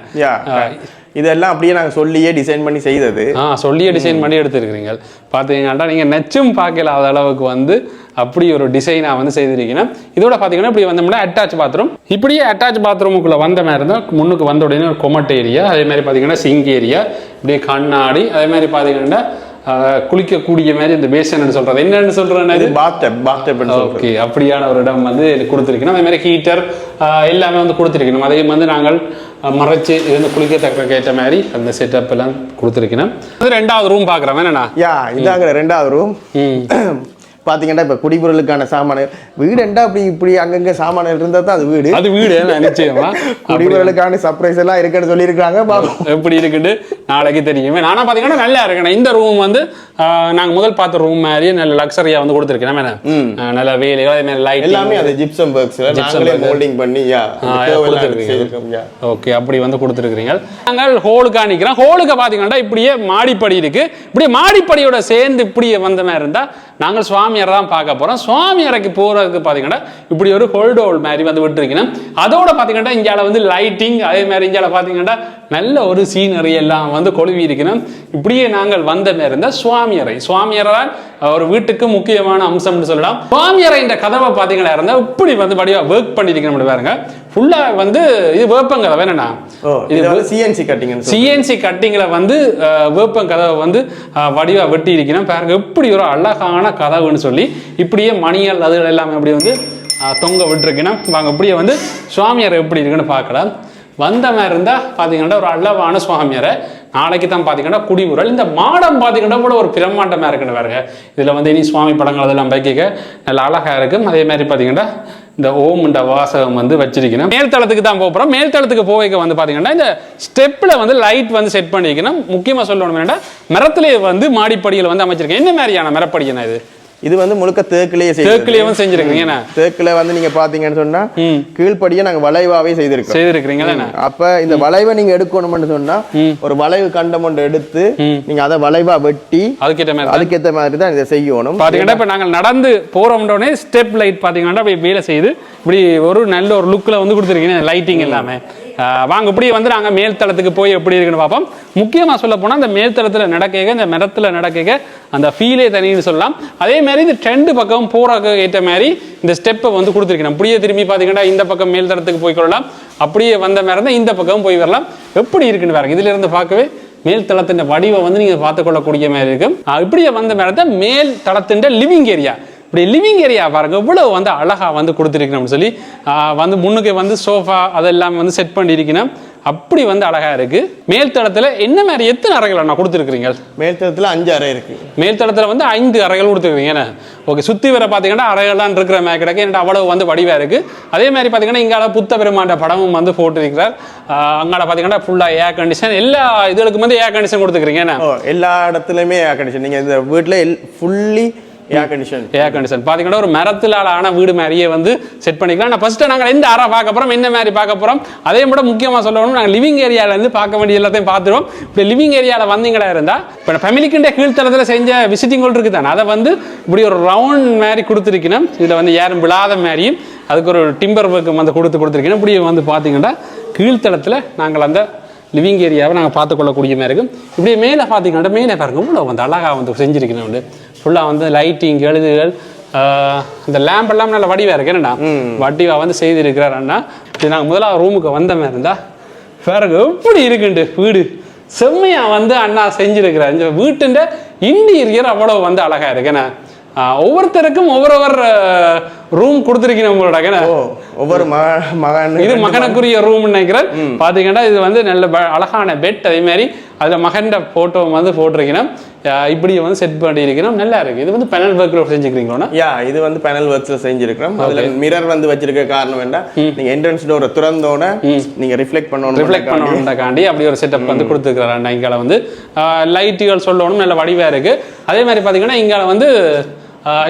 இதெல்லாம் அப்படியே நாங்கள் சொல்லியே டிசைன் பண்ணி செய்தது. சொல்லியே டிசைன் பண்ணி எடுத்துருக்கிறீங்க. பார்த்தீங்கன்னா நீங்கள் நெச்சும் பார்க்கலாத அளவுக்கு வந்து அப்படி ஒரு டிசைனாக வந்து செய்திருக்கீங்கன்னா. இதோட பார்த்தீங்கன்னா இப்படி வந்தோம்னா அட்டாச் பாத்ரூம். இப்படியே அட்டாச் பாத்ரூமுக்குள்ளே வந்த மாதிரி இருந்தால் முன்னுக்கு வந்த உடனே ஒரு கொமட் ஏரியா, அதே மாதிரி பார்த்தீங்கன்னா சிங்க் ஏரியா, இப்படியே கண்ணாடி, அதே மாதிரி பார்த்தீங்கன்னா குளிக்கக்கூடிய மாதிரி இந்த பேசன் சொல்றது என்னன்னு சொல்றேன். ஓகே, அப்படியான ஒரு இடம் வந்து கொடுத்துருக்கணும். அதே மாதிரி ஹீட்டர் எல்லாமே வந்து கொடுத்துருக்கணும். அதையும் வந்து நாங்கள் மறைச்சு இருந்து குளிக்கத்தக்க கேட்ட மாதிரி அந்த செட்டப் எல்லாம் கொடுத்துருக்கணும். அது 2வது ரூம் பாக்குறேன் என்னன்னா இதாங்க 2வது ரூம். பாத்தீங்கன்னா இப்ப குடிபொருளுக்கான சாமான வீடு என்ன அப்படி இப்படி அங்கங்க சாமான்கள் இருந்தா தான் அது வீடு. அது வீடு நிச்சயமா. குடிபொருளுக்கான சர்ப்ரைஸ் எல்லாம் இருக்குன்னு சொல்லியிருக்காங்க. எப்படி இருக்குன்னு நாளைக்கு தெரியுமே. நானா பாத்தீங்கன்னா நல்லா இருக்கேன். இந்த ரூம் வந்து நாங்க முதல் பார்த்த ரூம் மாதிரியே நல்ல லக்ஸரியா வந்து கொடுத்துருக்கேன். நல்ல வேலைகள், அதே மாதிரி லைட் எல்லாமே அது ஜிப்சம் ஒர்க்ஸ்ல நாங்களே மோல்டிங் பண்ணி கொடுத்துருக்கீங்க. ஓகே, அப்படி வந்து கொடுத்துருக்கீங்க. நாங்கள் ஹோலுக்கா நிக்கிறோம். ஹோலுக்கு பாத்தீங்கன்னா இப்படியே மாடிப்படி இருக்கு. இப்படியே மாடிப்படியோட சேர்ந்து இப்படியே வந்த மாதிரி இருந்தா நாங்கள் சுவாமியார் தான் பார்க்க போறோம். சுவாமியாருக்கு போறதுக்கு பாத்தீங்கன்னா இப்படி ஒரு ஹோல்டோல் மாதிரி வந்து விட்டுருக்கணும். அதோட பாத்தீங்கன்னா இங்கால வந்து லைட்டிங், அதே மாதிரி இங்கால பாத்தீங்கன்னா நல்ல ஒரு சீனரி எல்லாம் வந்து கொழுவி இருக்கணும். இப்படியே நாங்கள் வந்த மாதிரி இருந்தா சுவாமியரை தான் ஒரு வீட்டுக்கு முக்கியமான அம்சம்னு சொல்லலாம். சுவாமியரை இந்த கதவை பாத்தீங்கன்னா இருந்தா இப்படி வந்து வடிவா ஒர்க் பண்ணிருக்கணும் பாருங்க. ஃபுல்லா வந்து இது வேப்பங்கதை வேணா இது சிஎன்சி கட்டிங்ல வந்து வேப்பம் கதவை வந்து வடிவா வெட்டி இருக்கணும் பாருங்க. இப்படி ஒரு அழகான கதவுன்னு சொல்லி இப்படியே மணிகள் அது எல்லாமே அப்படி வந்து தொங்க விட்டுருக்கணும். வாங்க இப்படியே வந்து சுவாமியார் எப்படி இருக்குன்னு பார்க்கலாம். வந்த மாதிரி இருந்தா பாத்தீங்கன்னா ஒரு அழகான சுவாமியாரை நாளைக்கு தான் பாத்தீங்கன்னா குடிமுறல். இந்த மாடம் பாத்தீங்கன்னா கூட ஒரு பிரம்மாண்டமா இருக்குன்னு பாருங்க. இதுல வந்து இனி சுவாமி படங்கள் அதெல்லாம் வைக்க நல்ல அழகா இருக்கும். அதே மாதிரி பாத்தீங்கன்னா இந்த ஓம்ன்ற வாசகம் வந்து வச்சிருக்கணும். மேல்தளத்துக்கு தான் போகிறோம். மேல்தளத்துக்கு போக வந்து பாத்தீங்கன்னா இந்த ஸ்டெப்ல வந்து லைட் வந்து செட் பண்ணிக்கணும். முக்கியமா சொல்லணும் என்னன்னா மரத்திலே வந்து மாடிப்படிகள் வந்து அமைச்சிருக்கேன். என்ன மாதிரியான மரப்படினா இது வந்து முழுக்க தேக்கிலேயே செஞ்சிருக்கீங்க. தேக்குல வந்து நீங்க பாத்தீங்கன்னு சொன்னா கீழ்படியை நாங்க வளைவாவே செய்திருக்கீங்க. அப்ப இந்த வளைவை நீங்க எடுக்கணும்னு சொன்னா ஒரு வளைவு கண்டம் ஒன்று எடுத்து நீங்க அதை வளைவா வெட்டி அதுக்கேற்ற மாதிரி தான் இதை செய்யணும். பாத்தீங்கன்னா இப்ப நாங்கள் நடந்து போறோம்னே ஸ்டெப் லைட் பாத்தீங்கன்னா வேலை செய்து இப்படி ஒரு நல்ல ஒரு லுக்ல வந்து கொடுத்துருக்கீங்க. லைட்டிங் எல்லாமே வாங்க இப்படியே வந்து நாங்கள் மேல் தளத்துக்கு போய் எப்படி இருக்குன்னு பார்ப்போம். முக்கியமாக சொல்ல போனால் அந்த மேல் தளத்தில் நடக்க இந்த மரத்தில் நடக்க அந்த ஃபீலே தனின்னு சொல்லலாம். அதே மாதிரி இந்த ட்ரெண்டு பக்கம் போகிறக்கு ஏற்ற மாதிரி இந்த ஸ்டெப்பை வந்து கொடுத்துருக்கணும். அப்படியே திரும்பி பார்த்தீங்கன்னா இந்த பக்கம் மேல் தளத்துக்கு போய் கொள்ளலாம், அப்படியே வந்த மாதிரி தான் இந்த பக்கம் போய் வரலாம். எப்படி இருக்குன்னு பாருங்க. இதுல இருந்து பார்க்கவே மேல் தளத்தின் வடிவை வந்து நீங்கள் பார்த்துக்கொள்ளக்கூடிய மாதிரி இருக்கும். இப்படியே வந்த மாதிரி தான் மேல் தளத்தின் லிவிங் ஏரியா. இப்படி லிவிங் ஏரியா பாருங்க இவ்வளவு வந்து அழகா வந்து கொடுத்துருக்கணும்னு சொல்லி வந்து முன்னுக்கு வந்து சோஃபா அதெல்லாம் வந்து செட் பண்ணியிருக்கணும். அப்படி வந்து அழகா இருக்கு. மேல் தளத்துல என்ன மாதிரி எத்தனை அறைகள் நான் கொடுத்துருக்கீங்க? மேல் தளத்துல 5 அறை இருக்கு. மேல் தளத்துல வந்து 5 அறைகள் கொடுத்துருக்கீங்க. ஓகே, சுத்தி வர பாத்தீங்கன்னா அறைகள்லாம் இருக்கிற மாதிரி கிடக்கு. என்ன அவ்வளவு வந்து வடிவா இருக்கு. அதே மாதிரி பாத்தீங்கன்னா இங்கால புத்த பெருமாண்ட படமும் வந்து போட்டிருக்கிறார். அங்கால பாத்தீங்கன்னா ஃபுல்லா ஏர் கண்டிஷன், எல்லா இதுகளுக்கும் வந்து ஏர் கண்டிஷன் கொடுத்துருக்கீங்க. எல்லா இடத்துலயுமே ஏர் கண்டிஷன். நீங்க இந்த வீட்டுல ஃபுல்லி ஏர் கண்டிஷன் பாத்தீங்கன்னா ஒரு மரத்துல ஆன வீடு மாதிரியே வந்து செட் பண்ணிக்கலாம். நான் ஃபர்ஸ்ட் நாங்க எந்த அறை பார்க்க போறோம், என்ன மாதிரி பார்க்க போறோம், அதே மட்டும் முக்கியமா சொல்லணும். நாங்கள் லிவிங் ஏரியால இருந்து பார்க்க வேண்டிய எல்லாத்தையும் பார்த்துருவோம். இப்போ லிவிங் ஏரியால வந்தீங்களா இருந்தா இப்போ ஃபேமிலிக்குண்டே கீழ்த்தளத்தில் செஞ்ச விசிட்டிங் ஹால் இருக்கு தானே, அதை வந்து இப்படி ஒரு ரவுண்ட் மாதிரி கொடுத்துருக்கணும். இதுல வந்து யாரும் விழாத மாதிரியும் அதுக்கு ஒரு டிம்பர் ஒர்க் வந்து கொடுத்துருக்கணும். இப்படி வந்து பாத்தீங்கன்னா கீழ்த்தளத்தில் நாங்கள் அந்த லிவிங் ஏரியாவை நாங்கள் பார்த்துக்கொள்ளக்கூடிய மாதிரி இருக்கும். இப்படி மேலே பார்த்தீங்கன்னா மேலே பாருங்க இவ்வளோ வந்து அழகாக வந்து செஞ்சுருக்கணும். வந்து ஃபுல்லாக வந்து லைட்டிங் எழுதுகள் இந்த லேம்ப் எல்லாம் நல்ல வடிவாக இருக்கு. என்னண்ணா வடிவாக வந்து செய்திருக்கிறார் அண்ணா. இது நாங்கள் முதலாவது ரூமுக்கு வந்த மாதிரி இருந்தா பாருங்க எப்படி இருக்குண்டு வீடு செம்மையாக வந்து அண்ணா செஞ்சுருக்கிறார். இந்த வீட்டுன்ற இன்டீரியர் அவ்வளோ வந்து அழகாக இருக்கு. ஏன்னா ஒவ்வொருத்தருக்கும் ஒவ்வொரு ரூம் கொடுத்துருக்கீங்க உங்களோட. ஒவ்வொரு மகன் இது மகனுக்குரிய ரூம் நினைக்கிறேன். பாத்தீங்கன்னா இது வந்து நல்ல அழகான பெட், அதே மாதிரி அதுல மகன் போட்டோ வந்து போட்டிருக்கணும். இப்படி வந்து செட் பண்ணிருக்கணும். நல்லா இருக்கு. இது வந்து பேனல் ஒர்க்ல செஞ்சுக்கிறீங்களா? இது வந்து பேனல் ஒர்க்ஸ்ல செஞ்சிருக்கிறோம். அதுல மிரர் வந்து வச்சிருக்க காரணம் என்ன, நீங்க என்ட்ரன்ஸ் டோரை திறந்தோட நீங்க ரிஃப்ளெக்ட் பண்ணணும்ன்றக்காண்டி அப்படி ஒரு செட்டப் வந்து கொடுத்துருக்காங்க. இங்கால வந்து லைட்டுகள் சொல்லணும் நல்ல வடிவா இருக்கு. அதே மாதிரி பாத்தீங்கன்னா இங்கால வந்து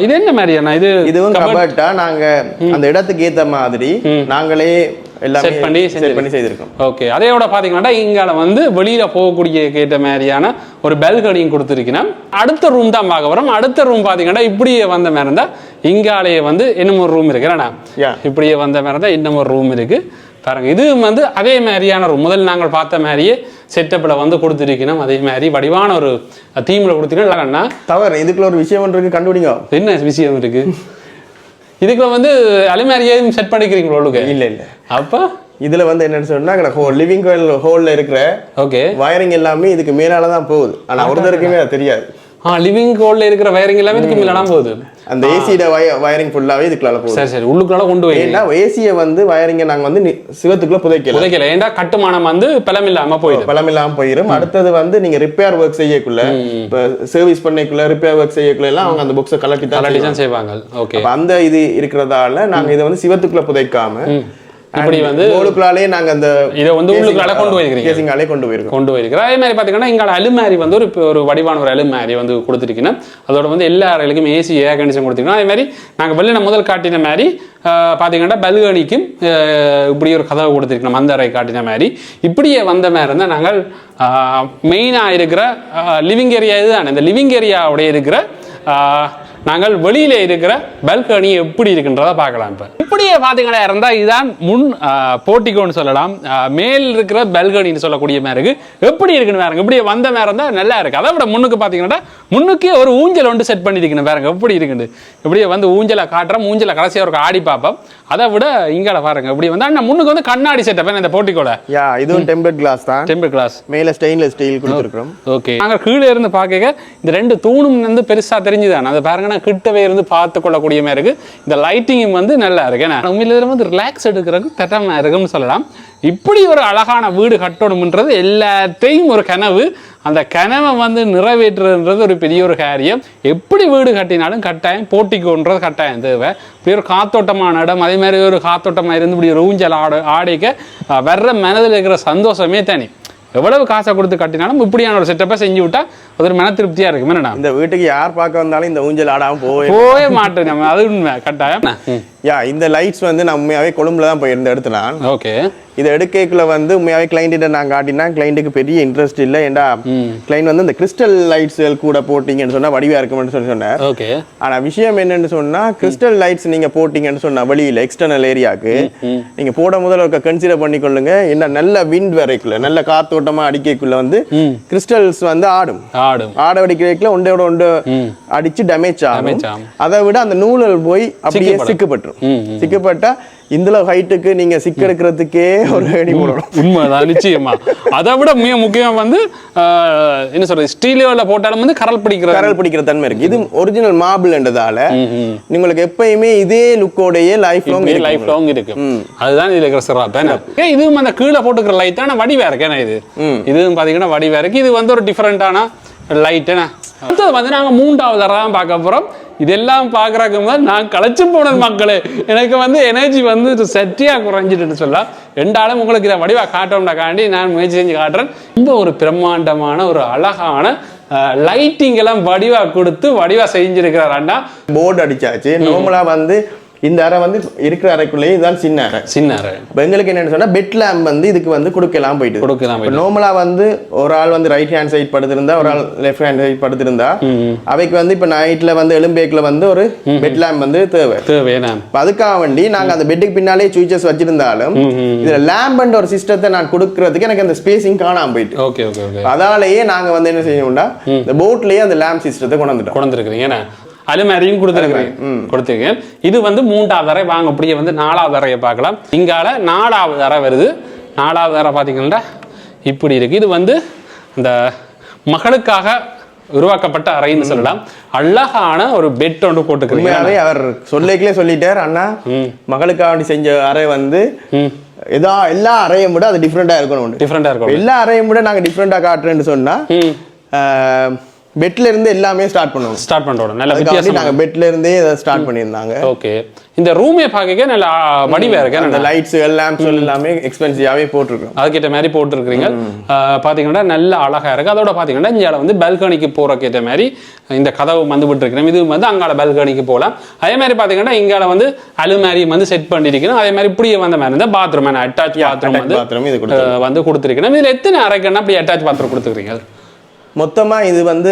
இது என்ன மாதிரியா இதுவும் கபர்ட்டா நாங்க அந்த இடத்துக்கு ஏத்த மாதிரி நாங்களே எல்லாம் செட் பண்ணி செய்திருக்கோம். ஓகே, அதையோட பாத்தீங்கன்னா இங்கால வந்து வெளியில போகக்கூடிய கேட்ட மாதிரியான ஒரு பெல்கனியும் கொடுத்துருக்கணும். அடுத்த ரூம் தான் பார்க்க வரோம். அடுத்த ரூம் பாத்தீங்கன்னா இப்படியே வந்த மாதிரி இருந்தா இங்காலேயே வந்து இன்னும் ஒரு ரூம் இருக்கு. இப்படியே வந்த மாதிரி இருந்தா இன்னும் ஒரு ரூம் இருக்கு பாருங்க. இது வந்து அதே மாதிரியான ரூம் முதல் நாங்கள் பார்த்த மாதிரியே செட்டப்ல வந்து கொடுத்துருக்கணும். அதே மாதிரி வடிவான ஒரு தீம்ல கொடுத்துருக்கோம். தவறு இதுக்குள்ள ஒரு விஷயம் இருக்கு, கண்டுபிடிங்க. என்ன விஷயம் இருக்கு இதுக்குள்ள வந்து அலுமாரியும் செட் பண்ணிக்கிறீங்களா? இல்ல இல்ல. அப்ப இதுல வந்து என்னன்னு சொன்னா லிவிங் ஹால்ல இருக்கிற வயரிங் எல்லாமே இதுக்கு மேலாலதான் போகுது. ஆனா ஒருத்தருக்குமே அது தெரியாது. லிவிங் ஹால்ல இருக்கிற வயரிங் எல்லாமே இதுக்கு மேலதான் போகுது. அந்த ஏசியோட வயரிங் ஃபுல்லாவே இதுக்குள்ள போகுது. சரி சரி, உள்ளுக்குள்ள கொண்டு போய் ஏன்னா ஏசியை வந்து வயரிங்கை நாங்க வந்து சிவத்துக்குள்ள புதைக்கல. ஏன்னா கட்டுமானம் வந்து பலம் இல்லாம போயிடும். அடுத்தது வந்து நீங்க ரிப்பேர் ஒர்க் செய்யக்குள்ள, சர்வீஸ் பண்ணக்குள்ள, ரிப்பேர் ஒர்க் செய்யக்குள்ள எல்லாம் அவங்க அந்த புக்ஸை கலட்டி தான் செய்வாங்க. ஓகே, அந்த இது இருக்கிறதால நாங்க இதை வந்து சிவத்துக்குள்ள புதைக்காம இப்படி வந்து உள்ளுக்குள்ளாலே நாங்க அந்த இதை வந்து உள்ளுக்குள்ளால கொண்டு போயிருக்கிறோம். அதே மாதிரி பாத்தீங்கன்னா இங்க அலுமாரி வந்து ஒரு வடிவான ஒரு அலுமாரி வந்து கொடுத்துருக்கீங்கன்னா அதோட வந்து எல்லா அறைகளுக்கும் ஏசி ஏர் கண்டிஷன் கொடுத்துருக்கோம். அதே மாதிரி நாங்க வெளியில முதல் காட்டின மாதிரி பாத்தீங்கன்னா பல்கனிக்கும் இப்படி ஒரு கதவை கொடுத்துருக்கணும். அந்த அறை காட்டின மாதிரி இப்படியே வந்த மாதிரி இருந்தால் நாங்கள் மெயினா இருக்கிற லிவிங் ஏரியா இதுதான். இந்த லிவிங் ஏரியாவுடைய இருக்கிற நாங்கள் வெளியில இருக்கிற பல்கனி எப்படி இருக்குன்றத பார்க்கலாம். இப்படியே பாத்தீங்கன்னா இருந்தா இதுதான் முன் போர்ட்டிகோன்னு சொல்லலாம். மேல் இருக்கிற பல்கனின்னு சொல்லக்கூடிய மாதிரி இருக்கு. எப்படி இருக்குன்னு பாருங்க. இப்படியே வந்த மாதிரி இருந்தா நல்லா இருக்கு. அதை விட முன்னுக்கு பாத்தீங்கன்னா முன்னுக்கே ஒரு ஊஞ்சல் ஒன்று செட் பண்ணிருக்கணும் பாருங்க. எப்படி இருக்குன்னு இப்படியே வந்து ஊஞ்சலை காட்டுறோம். ஊஞ்சலை கடைசியா ஒரு ஆடி பார்ப்போம். அதை விட இங்கால பாருங்க இப்படி வந்து முன்னுக்கு வந்து கண்ணாடி செட்டப் இந்த போர்ட்டிகோல. இதுவும் டெம்பர்ட் கிளாஸ் தான். டெம்பர்ட் கிளாஸ், மேல ஸ்டெயின்லெஸ் ஸ்டீல் கொடுத்திருக்கோம். ஓகே, நாங்க கீழே இருந்து பார்க்க இந்த ரெண்டு தூணும் வந்து பெருசா தெரிஞ்சுதான். அதை பாருங்க கிட்டவே இருந்து பார்த்து கொள்ளக்கூடிய மாதிரி இருக்கு. இந்த லைட்டிங் வந்து நல்லா இருக்கு. உண்மையில வந்து ரிலாக்ஸ் எடுக்கிறதுக்கு தட்டமா இருக்குன்னு சொல்லலாம். இப்படி ஒரு அழகான வீடு கட்டணும்ன்றது எல்லாத்தையும் ஒரு கனவு. அந்த கனவை வந்து நிறைவேற்றுறது ஒரு பெரிய ஒரு காரியம். எப்படி வீடு கட்டினாலும் கட்டாயம் போர்ட்டிகோன்றது கட்டாயம் தேவை. இப்படி ஒரு காத்தோட்டமான இடம், அதே மாதிரி ஒரு காத்தோட்டமாக இருந்து இப்படி ஒரு ஊஞ்சல் ஆடைக்க வர்ற மனதில் இருக்கிற சந்தோஷமே தனி. எவ்வளவு காசை கொடுத்து கட்டினாலும் இப்படியான ஒரு செட்டப்பை செஞ்சு விட்டா அது ஒரு மன திருப்தியா இருக்கு என்னடா. இந்த வீட்டுக்கு யார் பார்க்க வந்தாலும் இந்த ஊஞ்சல் ஆடாம போவே மாட்டேன் நம்ம, அது உண்மை கட்டாயம். இந்த லைட்ஸ் வந்து நான் உண்மையாவே கொழும்புல தான் போயிருந்த எடுத்து நான். ஓகே. இதை எடுக்கல வந்து உண்மையாவே கிளைண்ட்ட நான் காட்டினா கிளைண்ட்டுக்கு பெரிய இன்ட்ரெஸ்ட் இல்லை. ஏன்டா கிளைண்ட் வந்து இந்த கிறிஸ்டல் லைட்ஸ் கூட போட்டீங்கன்னு சொன்னா வடிவா இருக்கும்னு சொன்னார். ஓகே. ஆனா விஷயம் என்னன்னு சொன்னா கிறிஸ்டல் லைட்ஸ் நீங்க போட்டீங்கன்னு சொன்னா வெளியில எக்ஸ்டர்னல் ஏரியாவுக்கு நீங்க போட முதல்ல ஒரு கன்சிடர் பண்ணிக்கொள்ளுங்க. என்ன நல்ல விண்ட் வரைக்குள்ள நல்ல காத்தோட்டமா அடிக்கக்குள்ள வந்து கிறிஸ்டல்ஸ் வந்து ஆட அடிக்கிறதுக்குள்ள ஒன்றோட ஒன்று அடிச்சு டேமேஜ் ஆகும். அதை விட அந்த நூலல் போய் அப்படியே சிக்கப்பட்டா இந்த ஹைட்டுக்கு நீங்க சிக்கெடுக்கிறதுக்கே ஒரு அடி போடணும். உண்மைதான், நிச்சயமா. அதை விட மிக முக்கியம் வந்து என்ன சொல்றது, ஸ்டீலியோல போட்டாலும் வந்து கரல் பிடிக்கிற தன்மை இருக்கு. இது ஒரிஜினல் மார்பிள்ன்றதால உங்களுக்கு எப்பயுமே இதே லுக்கோடையே லைஃப் லாங் இருக்கு. அதுதான் இதுல இருக்கிற சிறப்பு. இதுவும் அந்த கீழே போட்டுக்கிற லைட் தான் வடிவா இருக்கு. ஏன்னா இதுவும் பாத்தீங்கன்னா வடிவா இருக்கு. இது வந்து ஒரு டிஃபரெண்டான லைட். அடுத்தது வந்து நாங்க 3வது தடவை பார்க்க போறோம். இதெல்லாம் பாக்குறாக்கு போது நான் களைச்சு போனது மக்களே. எனக்கு வந்து எனர்ஜி வந்து சட்டியா குறைஞ்சிட்டு சொல்லலாம். 2 ஆளும் உங்களுக்கு இதை வடிவா காட்டோம்னாக்காண்டி நான் முயற்சி செஞ்சு காட்டுறேன். ரொம்ப ஒரு பிரம்மாண்டமான ஒரு அழகான லைட்டிங் எல்லாம் வடிவா கொடுத்து வடிவா செஞ்சிருக்கிறார் அண்ணா. போர்டு அடிச்சாச்சு. நார்மலா வந்து இந்த அறை வந்து இருக்கிற அறைக்குள்ளேயே இதுதான் சின்ன அறை. எங்களுக்கு என்னன்னு சொன்னா பெட் லேம்ப் வந்து இதுக்கு வந்து கொடுக்கலாம் போயிட்டு. நார்மலா வந்து ஒரு ஆள் வந்து ரைட் ஹேண்ட் சைட் படுத்திருந்தா ஒரு ஆள் லெஃப்ட் ஹேண்ட் சைட் படுத்திருந்தா அவைக்கு வந்து இப்ப நைட்ல வந்து எலும்பேக்ல வந்து ஒரு பெட் லேம்ப் வந்து தேவை. அதுக்காக வேண்டி நாங்க அந்த பெட்டுக்கு பின்னாலே சுவிச்சஸ் வச்சிருந்தாலும் இதுல லேம்ப் ஒரு சிஸ்டத்தை நான் கொடுக்கறதுக்கு எனக்கு அந்த ஸ்பேசிங் காணாம போயிட்டு. அதாலேயே நாங்க வந்து என்ன செய்யணும்னா இந்த போட்லயே அந்த லேம்ப் சிஸ்டத்தை கொண்டிருக்கிறீங்க. அலுமாரியும் கொடுத்துருக்கீங்க. இது வந்து 3வது அறை. வாங்க அப்படியே வந்து 4வது அறையை பார்க்கலாம். இங்கால 4வது அறை வருது. 4வது அறை பார்த்தீங்கன்னா இப்படி இருக்கு. இது வந்து அந்த மகளுக்காக உருவாக்கப்பட்ட அறைன்னு சொல்லலாம். அழகான ஒரு பெட் ஒன்று போட்டுக்கிறீங்க. அவர் சொல்லிட்டார் அண்ணா, மகளுக்காக செஞ்ச அறை வந்து எல்லா அறையும் விட அது டிஃப்ரெண்டா இருக்கணும். எல்லா அறையும் விட நாங்க டிஃப்ரெண்டா காட்டுறேன்னு சொன்னா பெட்ல இருந்து எல்லாமே ஸ்டார்ட் பண்ணுவோம். நல்ல வித்தியாசம். நாங்க பெட்ல இருந்தே ஸ்டார்ட் பண்ணியிருந்தாங்க. ஓகே. இந்த ரூமே பார்க்க நல்ல வடிவா இருக்கு. அந்த லைட்ஸ் லேம்ப்ஸ் எல்லாமே எக்ஸ்பென்சிவாவே போட்டுருக்கோம். அதுக்கேற்ற மாதிரி போட்டுருக்கீங்க. பாத்தீங்கன்னா நல்ல அழகா இருக்கு. அதோட பாத்தீங்கன்னா இங்க வந்து பால்கனிக்கு போறக்கேற்ற மாதிரி இந்த கதவு வந்து விட்டுருக்கணும். இது வந்து அங்கால பால்கனிக்கு போகலாம். அதே மாதிரி பாத்தீங்கன்னா இங்கால வந்து அலுமாரி வந்து செட் பண்ணிருக்கணும். அதே மாதிரி இப்படியே வந்த மாதிரி இருந்தா பாத்ரூம் அட்டாச் பாத்ரூம் வந்து கொடுத்துருக்கணும். இதுல எத்தனை அறைக்குன்னா அப்படி அட்டாச் பாத்ரூம் கொடுத்துருக்கீங்க? மொத்தமா இது வந்து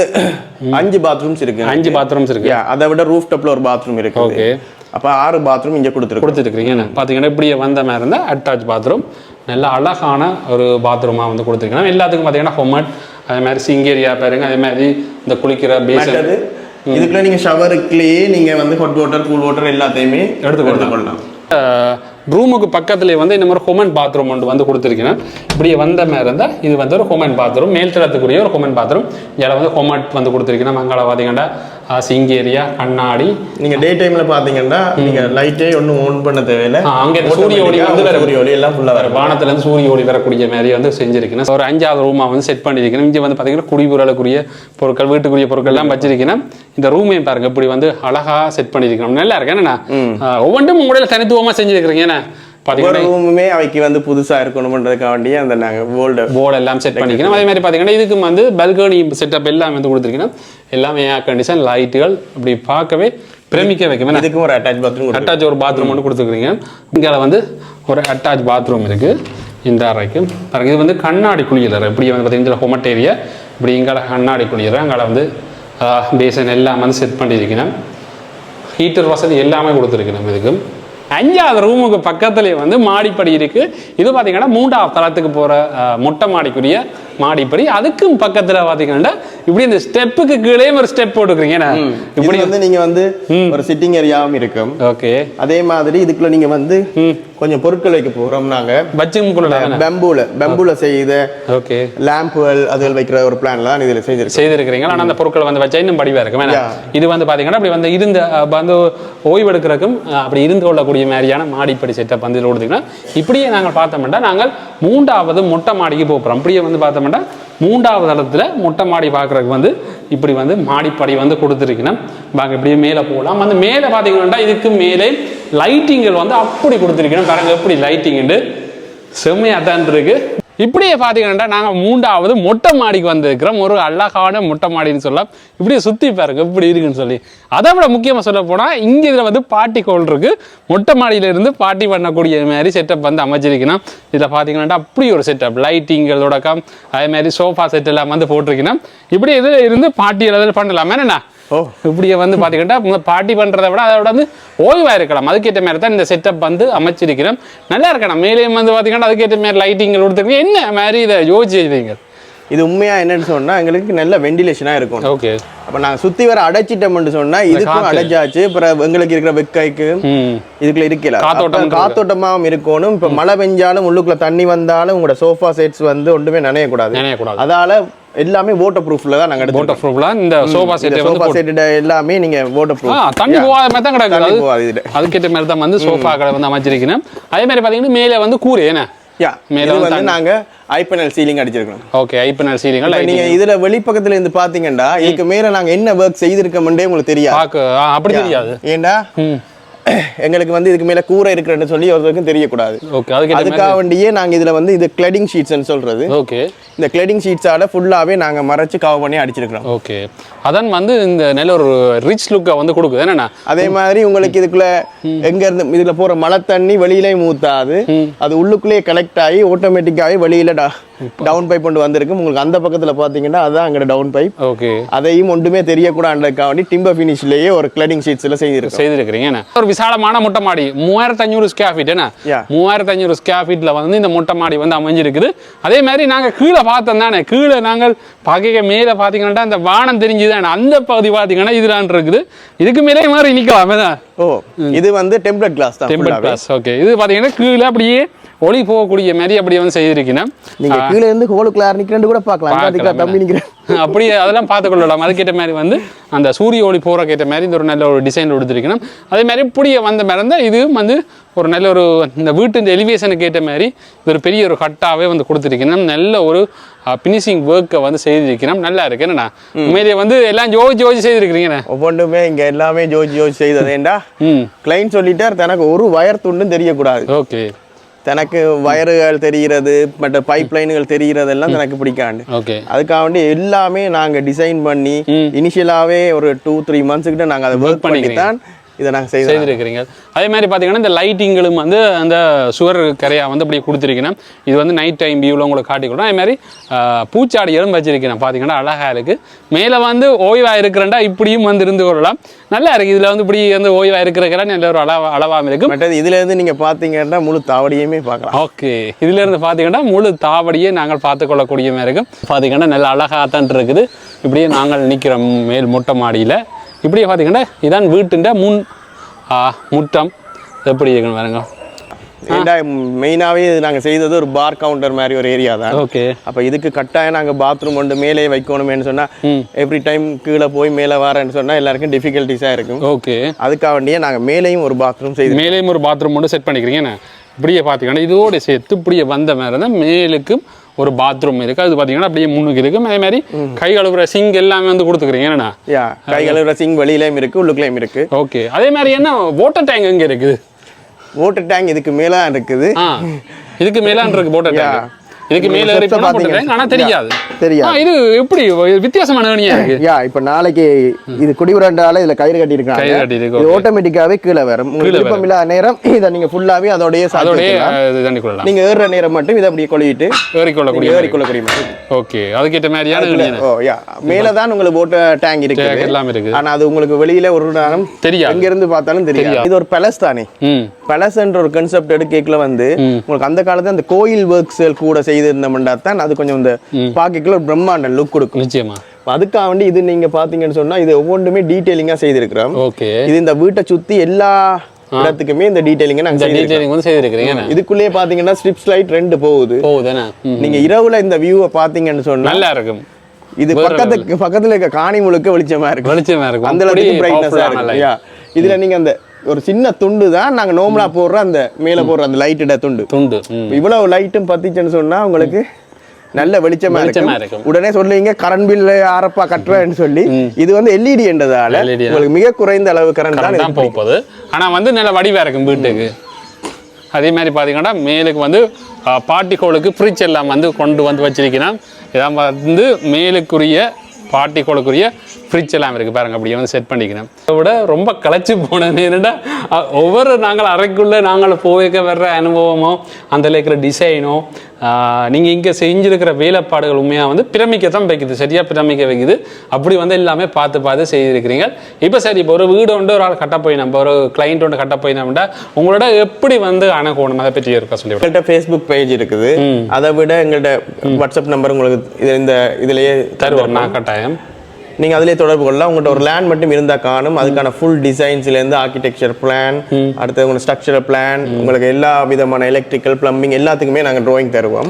5 பாத்ரூம்ஸ் இருக்கு. 5 பாத்ரூம்ஸ் இருக்கு. அதை விட ரூஃப் டாப்ல ஒரு பாத்ரூம் இருக்கு. ஓகே. அப்ப 6 பாத்ரூம் இங்க கொடுத்துருக்கீங்க. பாத்தீங்கன்னா இப்படியே வந்த மாதிரி இருந்தா அட்டாச் பாத்ரூம் நல்ல அழகான ஒரு பாத்ரூமா வந்து கொடுத்துருக்கீங்க. எல்லாத்துக்கும் பாத்தீங்கன்னா ஹோமட், அதே மாதிரி சிங்கேரியா பாருங்க, அதே மாதிரி இந்த குளிக்கிற பேசன். இதுக்குள்ள நீங்க ஷவருக்குள்ளேயே நீங்க வந்து ஹாட் வாட்டர் கூல் வாட்டர் எல்லாத்தையுமே எடுத்துக்கொள்ளலாம். ரூமுக்கு பக்கத்துலேயே வந்து இந்த மாதிரி ஹோமன் பாத்ரூம் ஒன்று வந்து கொடுத்துருக்கேன். இப்படியே வந்த மாதிரி இருந்தால் இது வந்து ஒரு ஹோமன் பாத்ரூம், மேல் தளத்துக்குரிய ஒரு ஹோமன் பாத்ரூம். இதில் வந்து ஹோமட் வந்து கொடுத்துருக்கேன். மங்களா பார்த்தீங்கன்னா சிங் ஏரியா, கண்ணாடி. நீங்க டே டைம்ல பாத்தீங்கன்னா நீங்க லைட்டே ஒன்றும் ஓன் பண்ண தேவையில்லை. அங்கே சூரிய ஒளி வந்து சூரிய ஒளி எல்லாம் ஃபுல்லாக வர வானத்துல இருந்து சூரிய ஒளி வரக்கூடிய மாதிரி வந்து செஞ்சிருக்கேன். ஒரு 5வது ரூமா வந்து செட் பண்ணியிருக்கேன். இங்கே வந்து பார்த்தீங்கன்னா குடிபுறலுக்குரிய பொருட்கள், வீட்டுக்குரிய பொருட்கள் எல்லாம் வச்சிருக்கேன். இந்த ரூமையும் பாருங்க இப்படி வந்து அழகா செட் பண்ணியிருக்கணும். நல்லா இருக்கு. என்னன்னா ஒவ்வொன்றும் உங்களோட தனித்துவமா செஞ்சிருக்கிறீங்க. ரூமுமே அவைக்கு வந்து புதுசா இருக்கணும்ன்றதுக்காண்டி அந்த போர்டு எல்லாம் செட் பண்ணிக்கணும். அதே மாதிரி பாத்தீங்கன்னா இதுக்கு வந்து பால்கனி செட்டப் எல்லாம் வந்து கொடுத்துருக்கணும். எல்லாமே ஏர் கண்டிஷன், லைட்டுகள் இப்படி பார்க்கவே பிரமிக்க வைக்கும். இதுக்கும் ஒரு அட்டாச் ஒரு பாத்ரூம் ஒன்று கொடுத்துருக்கீங்க. இங்கே வந்து ஒரு அட்டாச் பாத்ரூம் இருக்கு இந்த அறைக்கு. பாருங்க இது வந்து கண்ணாடி குளியலறை. இப்படி வந்து பார்த்தீங்கன்னா ஹோமட் ஏரியா, இப்படி இங்கால கண்ணாடி குளியலறை, அங்கே வந்து பேசன் எல்லாம் வந்து செட் பண்ணியிருக்கணும். ஹீட்டர் வசதி எல்லாமே கொடுத்துருக்கணும். இதுக்கு 5வது ரூமுக்கு பக்கத்துலேயே வந்து மாடிப்படி இருக்கு. இது பார்த்தீங்கன்னா 3வது தளத்துக்கு போற மொட்டை மாடிக்குரிய மாடிப்படி. அதுக்கும் பக்கத்துல பாத்தீங்கன்னா இப்படி இந்த ஸ்டெப்புக்கு கீழே ஒரு ஸ்டெப் போட்டுக்கிறீங்க. இப்படி வந்து நீங்க வந்து ஒரு சிட்டிங் ஏரியாவும் இருக்கும். ஓகே. அதே மாதிரி இதுக்குள்ள நீங்க வந்து கொஞ்சம் பொருட்கள் வைக்க போறோம். நாங்க பெம்பூல செய்த ஓகே லேம்புகள் அதில் வைக்கிற ஒரு பிளான்ல தான் இதுல செய்திருக்கிறீங்க. ஆனா அந்த பொருட்கள் வந்து வச்சா இன்னும் படிவா இருக்கும். இது வந்து பாத்தீங்கன்னா அப்படி வந்து இருந்த வந்து ஓய்வு எடுக்கிறதுக்கும் அப்படி இருந்து கொள்ளக்கூடிய மாதிரியான மாடிப்படி செட்டப் வந்து கொடுத்தீங்கன்னா இப்படியே நாங்கள் பார்த்தோம்னா நாங்கள் 3வது மொட்டை மாடிக்கு போகிறோம். அப்படியே வந்து பார்த்தோம்னா 3வது தளத்துல மொட்டை மாடி பார்க்கறதுக்கு வந்து இப்படி வந்து மாடிப்படி வந்து கொடுத்துருக்கணும். பாங்க இப்படியே மேலே போகலாம். வந்து மேலே பார்த்தீங்கன்னா இதுக்கு மேலே லைட்டிங்கள் வந்து அப்படி கொடுத்துருக்கணும். பாருங்க எப்படி லைட்டிங் செம்மையாக தான் இருக்கு. இப்படியே பார்த்தீங்கன்னா நாங்கள் 3வது மொட்டை மாடிக்கு வந்திருக்கிறோம். ஒரு அழகான மொட்டை மாடின்னு சொல்லலாம். இப்படியே சுற்றி பாருங்க எப்படி இருக்குன்னு சொல்லி. அதை விட முக்கியமாக சொல்ல போனால் இங்கே இதில் வந்து பார்ட்டி ஹால் இருக்கு. மொட்டை மாடியிலிருந்து பார்ட்டி பண்ணக்கூடிய மாதிரி செட்டப் வந்து அமைச்சிருக்கணும். இதில் பார்த்தீங்கன்னா அப்படி ஒரு செட்டப் லைட்டிங்கள் தொடக்கம் அதே மாதிரி சோஃபா செட் எல்லாம் வந்து போட்டிருக்கணும். இப்படி இதில் இருந்து பார்ட்டி எல்லாம் பண்ணலாம் என்னண்ணா. இப்படியே வந்து பார்த்தீங்கன்னா பார்ட்டி பண்ணுறதை விட அதை விட வந்து ஓய்வாக இருக்கலாம். அதுக்கேற்ற மாதிரி தான் இந்த செட்டப் வந்து அமைச்சிருக்கிறோம். நல்லா இருக்கணும். மேலேயும் வந்து பார்த்தீங்கன்னா அதுக்கேற்ற மாதிரி லைட்டிங்கள் கொடுத்துருக்கீங்க. என்ன மாதிரி இதை யோசிச்சிருக்கீங்க? இது உண்மையா என்னன்னு சொன்னா எங்களுக்கு நல்ல வெண்டிலேஷனா இருக்கும். ஓகே. அப்ப நாங்க சுத்தி வர அடைச்சிட்டோம்னு சொன்னா இதுக்கும் அடைச்சாச்சு. அப்புறம் எங்களுக்கு இருக்கிற வெக்கைக்கு இதுக்குள்ள இருக்கல காத்தோட்டமாவும் இருக்கணும். இப்ப மழை பெஞ்சாலும் உள்ளுக்குள்ள தண்ணி வந்தாலும் உங்களோட சோஃபா செட்ஸ் வந்து ஒன்றுமே நனையக்கூடாது. அதால எல்லாமே வாட்டர் ப்ரூஃப்ல தான் நாங்க வாட்டர் ப்ரூஃப்ல இந்த சோஃபா செட் எல்லாமே நீங்க வாட்டர் ப்ரூஃப் தண்ணி போகாத மாதிரி தான் கிடக்குது. அதுக்கேற்ற மாதிரி தான் வந்து சோஃபாக்களை வந்து அமைச்சிருக்கணும். அதே மாதிரி பாத்தீங்கன்னா மேலே வந்து கூரை என்ன மேல வந்து நாங்க ஐபனல் சீலிங் அடிச்சிருக்கோம். ஓகே, ஐபனல் சீலிங். நீங்க இதுல வெளிப்பக்கத்துல இருந்து பாத்தீங்கன்னா இதுக்கு மேல நாங்க என்ன வர்க் செய்திருக்கோம்ன்றே உங்களுக்கு தெரியாது. அப்படி தெரியாது. ஏண்டா எங்களுக்கு வந்து இதுக்கு மேல கூரை இருக்குன்னு சொல்லி ஒருத்தருக்கும் தெரியக்கூடாது. அதுக்காக வேண்டியே நாங்க இதுல வந்து இது கிளடிங் ஷீட்ஸ்னு சொல்றது. ஓகே. இந்த கிளடிங் ஷீட்ஸால ஃபுல்லாவே நாங்க மறைச்சு கவர் பண்ணி அடிச்சிருக்கோம். ஓகே. அதான் வந்து இந்த நல்ல ஒரு ரிச் லுக்கை வந்து கொடுக்குது என்னன்னா. அதே மாதிரி உங்களுக்கு இதுக்குள்ள எங்க இருந்து இதுல போற மழை தண்ணி வெளியிலே ஊத்தாது. அது உள்ளுக்குள்ளேயே கலெக்ட் ஆகி ஆட்டோமேட்டிக்காவே வெளியில டவுன் பைப் கொண்டு வந்திருக்கு. உங்களுக்கு அந்த பக்கத்துல பாத்தீங்கன்னா அதான் அங்க டவுன் பைப். ஓகே. அதையும் ஒன்றுமே தெரியக்கூடாதுக்காக வேண்டி டிம்பர் ஃபினிஷ்லயே ஒரு கிளடிங் ஷீட்ஸ்ல செய்திருக்கிறீங்க. ஒரு விசாலமான மொட்டை மாடி 3500 ஸ்கொயர் ஃபீட் என்ன 3500 ஸ்கொயர் ஃபீட்ல வந்து இந்த மொட்டை மாடி வந்து அமைஞ்சிருக்குது. அதே மாதிரி நாங்க கீழே பார்த்தோம் தானே. கீழே நாங்கள் பார்க்க மேலே பார்த்தீங்கன்னா அந்த வானம் தெரிஞ்சுதான் அந்த பகுதி பார்த்தீங்கன்னா இதுதான் இருக்குது. இதுக்கு மேலே மாதிரி நிற்கலாமே தான். இது வந்து டெம்ப்ளேட் கிளாஸ் தான். Template class. ஓகே. இது பார்த்தீங்கன்னா கீழே அப்படியே ஒளி போகக்கூடிய மாதிரி அப்படி வந்து செய்திருக்கேன். நீங்க கீழே இருந்து ஹோலுக்குள்ள நிக்கிறேன் கூட பார்க்கலாம். தம்பி நிக்கிறேன் அப்படியே அதெல்லாம் பார்த்துக்கொள்ளலாம். அதுக்கேற்ற மாதிரி வந்து அந்த சூரிய ஒளி போறக்கேற்ற மாதிரி இந்த ஒரு நல்ல ஒரு டிசைன் கொடுத்துருக்கணும். அதே மாதிரி இப்படியே வந்த மாதிரி இருந்தால் இதுவும் வந்து ஒரு நல்ல ஒரு இந்த வீட்டு இந்த எலிவேஷனுக்கு ஏற்ற மாதிரி இது ஒரு பெரிய ஒரு கட்டாவே வந்து கொடுத்துருக்கணும். நல்ல ஒரு பினிஷிங் ஒர்க்கை வந்து செய்திருக்கணும். நல்லா இருக்கு என்னண்ணா. உண்மையிலேயே வந்து எல்லாம் ஜோதி செய்திருக்கிறீங்க. ஒவ்வொன்றுமே இங்க எல்லாமே ஜோதி செய்ததேண்டா. கிளைண்ட் சொல்லிட்டார் தனக்கு ஒரு வயர் துண்டும் தெரியக்கூடாது. ஓகே. தனக்கு வயர்கள் தெரிகிறது மற்ற பைப் லைன்கள் தெரிகிறது எல்லாம் எனக்கு பிடிக்காண்டு. அதுக்காக வேண்டி எல்லாமே நாங்க டிசைன் பண்ணி இனிஷியலாவே ஒரு 2-3 months கிட்ட நாங்க அதை ஒர்க் பண்ணி தான் இதை நாங்கள் செய்திருக்கிறீங்க. அதே மாதிரி பார்த்தீங்கன்னா இந்த லைட்டிங்களும் வந்து அந்த சுவர் கரையா வந்து அப்படி கொடுத்துருக்கணும். இது வந்து நைட் டைம் வியூவில் உங்களுக்கு காட்டிக்கொடுக்கும். அதே மாதிரி பூச்சாடிகளும் வச்சிருக்கிறேன். பார்த்தீங்கன்னா அழகா இருக்கு. மேலே வந்து ஓய்வாக இருக்கிறேன்டா இப்படியும் வந்து இருந்து கொள்ளலாம். நல்லா இருக்கு. இதுல வந்து இப்படி வந்து ஓய்வாக இருக்கிற நல்ல ஒரு அளவாக இருக்கும். மற்றது இதுல இருந்து நீங்க பார்த்தீங்கன்னா முழு தாவடியுமே பார்க்கலாம். ஓகே. இதுல இருந்து பார்த்தீங்கன்னா முழு தாவடியே நாங்கள் பார்த்துக்கொள்ளக்கூடிய மாதிரி இருக்கும். பார்த்தீங்கன்னா நல்ல அழகாத்தான் இருக்குது. இப்படியே நாங்கள் நிற்கிறோம் மேல் மொட்டை மாடியில். இப்படியே பார்த்தீங்கன்னா இதான் வீட்டுண்ட முட்டம் எப்படி இருக்குன்னு பாருங்க. ஏண்டா மெயினாவே நாங்கள் செய்தது ஒரு பார் கவுண்டர் மாதிரி ஒரு ஏரியா தான். ஓகே. அப்போ இதுக்கு கட்டாயம் நாங்கள் பாத்ரூம் ஒன்று மேலே வைக்கணுமேனு சொன்னால் எவ்ரி டைம் கீழே போய் மேலே வரேன்னு சொன்னால் எல்லாருக்கும் டிஃபிகல்ட்டிஸாக இருக்கும். ஓகே. அதுக்காக வேண்டியே நாங்கள் மேலேயும் ஒரு பாத்ரூம் மேலேயும் ஒரு பாத்ரூம் ஒன்று செட் பண்ணிக்கிறீங்க. இப்படியே பார்த்தீங்கன்னா இதோட சேர்த்து இப்படியே வந்த மாதிரி தான் மேலுக்கும் ஒரு பாத்ரூம் இருக்கு. அது பார்த்தீங்கன்னா அப்படியே முன்னுக்கு இருக்கும். அதே மாதிரி கை கழுவுற சிங் எல்லாமே வந்து கொடுத்துக்கிறீங்க. என்னன்னா கை கழுவுற சிங் வெளியிலையும் இருக்கு உள்ளுக்குலையும் இருக்கு. ஓகே. அதே மாதிரி என்ன வாட்டர் டேங்க் எங்க இருக்குது? வாட்டர் டேங்க் இதுக்கு மேல இருக்குது. இதுக்கு மேல இருக்கு வாட்டர் டேங்க். இதுக்கு மேல ஆனா தெரியாது. இது எப்படி வித்தியாசமான இருக்கு. இப்ப நாளைக்கு இது குடிவரண்டால இதுல கயிறு கட்டி இருக்காங்க. இது ஆட்டோமேட்டிக்காவே கீழே வரும். விருப்பம் இல்லாத நேரம் இதை நீங்க ஃபுல்லாவே அதோடய நீங்க ஏறுற நேரம் மட்டும் இதை அப்படியே கொள்ளிட்டு ஏறிக்கொள்ளக்கூடிய. ஓகே. அதுக்கேற்ற மாதிரியான மேலதான் உங்களுக்கு வாட்டர் டேங்க் இருக்கு. எல்லாம் இருக்கு. ஆனா அது உங்களுக்கு வெளியில ஒரு நேரம் தெரியாது. எங்க இருந்து பார்த்தாலும் தெரியாது. இது ஒரு பேலஸ் தானே. பேலஸ்ன்ற ஒரு கான்செப்ட் எடுக்கல வந்து உங்களுக்கு அந்த காலத்துல அந்த கோயில் ஒர்க்ஸ் கூட செய்திருந்தோம்னா தான் அது கொஞ்சம் இந்த பாக்கெட்ல ஒரு பிரம்மாண்ட லுக் கொடுக்கும். நிச்சயமா. அதுக்காக வேண்டி இது நீங்க பாத்தீங்கன்னு சொன்னா இது ஒவ்வொன்றுமே டீடைலிங்கா செய்திருக்கிறோம். ஓகே. இது இந்த வீட்டை சுத்தி எல்லா இடத்துக்குமே இந்த டீடைலிங் நாங்க செய்திருக்கிறீங்க. இதுக்குள்ளேயே பாத்தீங்கன்னா ஸ்ட்ரிப்ஸ் லைட் 2 போகுது. நீங்க இரவுல இந்த வியூவை பாத்தீங்கன்னு சொன்னா நல்லா இருக்கும். இது பக்கத்துல இருக்க காணி முழுக்க வெளிச்சமா இருக்கும். அந்த அளவுக்கு பிரைட்னஸா இருக்கு. இதுல நீங்க அந்த ஒரு சின்ன துண்டு தான் நாங்க நார்மலா போடுற அந்த மேல போடுற அந்த லைட்டோட துண்டு. இவ்வளவு லைட்டும் பத்திச்சுன்னு சொன்னா உங்களுக்கு நல்ல வெளிச்சமா இருக்கும். உடனே சொல்லுவீங்க கரண்ட் பில் ஆரப்பா கட்டுறேன்னு சொல்லி. இது வந்து எல்இடி என்றதால உங்களுக்கு மிக குறைந்த அளவு கரண்ட் தான் போகுது. ஆனா வந்து நல்ல வடிவா இருக்கும் வீட்டுக்கு. அதே மாதிரி பாத்தீங்கன்னா மேலுக்கு வந்து பாட்டிக்கோளுக்கு ஃப்ரிட்ஜ் எல்லாம் வந்து கொண்டு வந்து வச்சிருக்கிறோம். இதான் வந்து மேலுக்குரிய பாட்டிக்கோளுக்குரிய ஃப்ரிட்ஜ் எல்லாம் இருக்குது பாருங்க. அப்படியே வந்து செட் பண்ணிக்கிறேன். அதை விட ரொம்ப களைச்சி போனது என்னென்னா ஒவ்வொரு நாங்கள் அறைக்குள்ளே நாங்கள் போக வர்ற அனுபவமோ அதில் இருக்கிற டிசைனோ நீங்கள் இங்கே செஞ்சுருக்கிற வேலைப்பாடுகள் உண்மையாக வந்து பிரமிக்கத்தான் வைக்குது, சரியாக பிரமிக்க வைக்குது. அப்படி வந்து எல்லாமே பார்த்து செய்திருக்கிறீங்க. இப்போ சரி, இப்போ ஒரு வீடு ஒன்று ஒரு ஆள் கட்ட போயினா, இப்போ ஒரு கிளைண்ட் ஒன்று கட்ட போயினோம்னா உங்களோட எப்படி வந்து அணுகணும் அதை பற்றி இருக்கா சொல்லி. எங்கள்கிட்ட ஃபேஸ்புக் பேஜ் இருக்குது. அதை விட எங்கள்கிட்ட வாட்ஸ்அப் நம்பர் உங்களுக்கு இந்த இதுலேயே தருவோம் நான் கட்டாயம். நீங்கள் அதிலே தொடர்பு கொள்ளலாம். உங்கள்கிட்ட ஒரு லேண்ட் மட்டும் இருந்தால் காணும். அதுக்கான ஃபுல் டிசைன்ஸ்லேருந்து ஆர்கிடெக்சர் பிளான், அடுத்து உங்களுக்கு ஸ்ட்ரக்சரல் பிளான், உங்களுக்கு எல்லா விதமான எலக்ட்ரிக்கல் பிளம்பிங் எல்லாத்துக்குமே நாங்கள் ட்ராயிங் தருவோம்.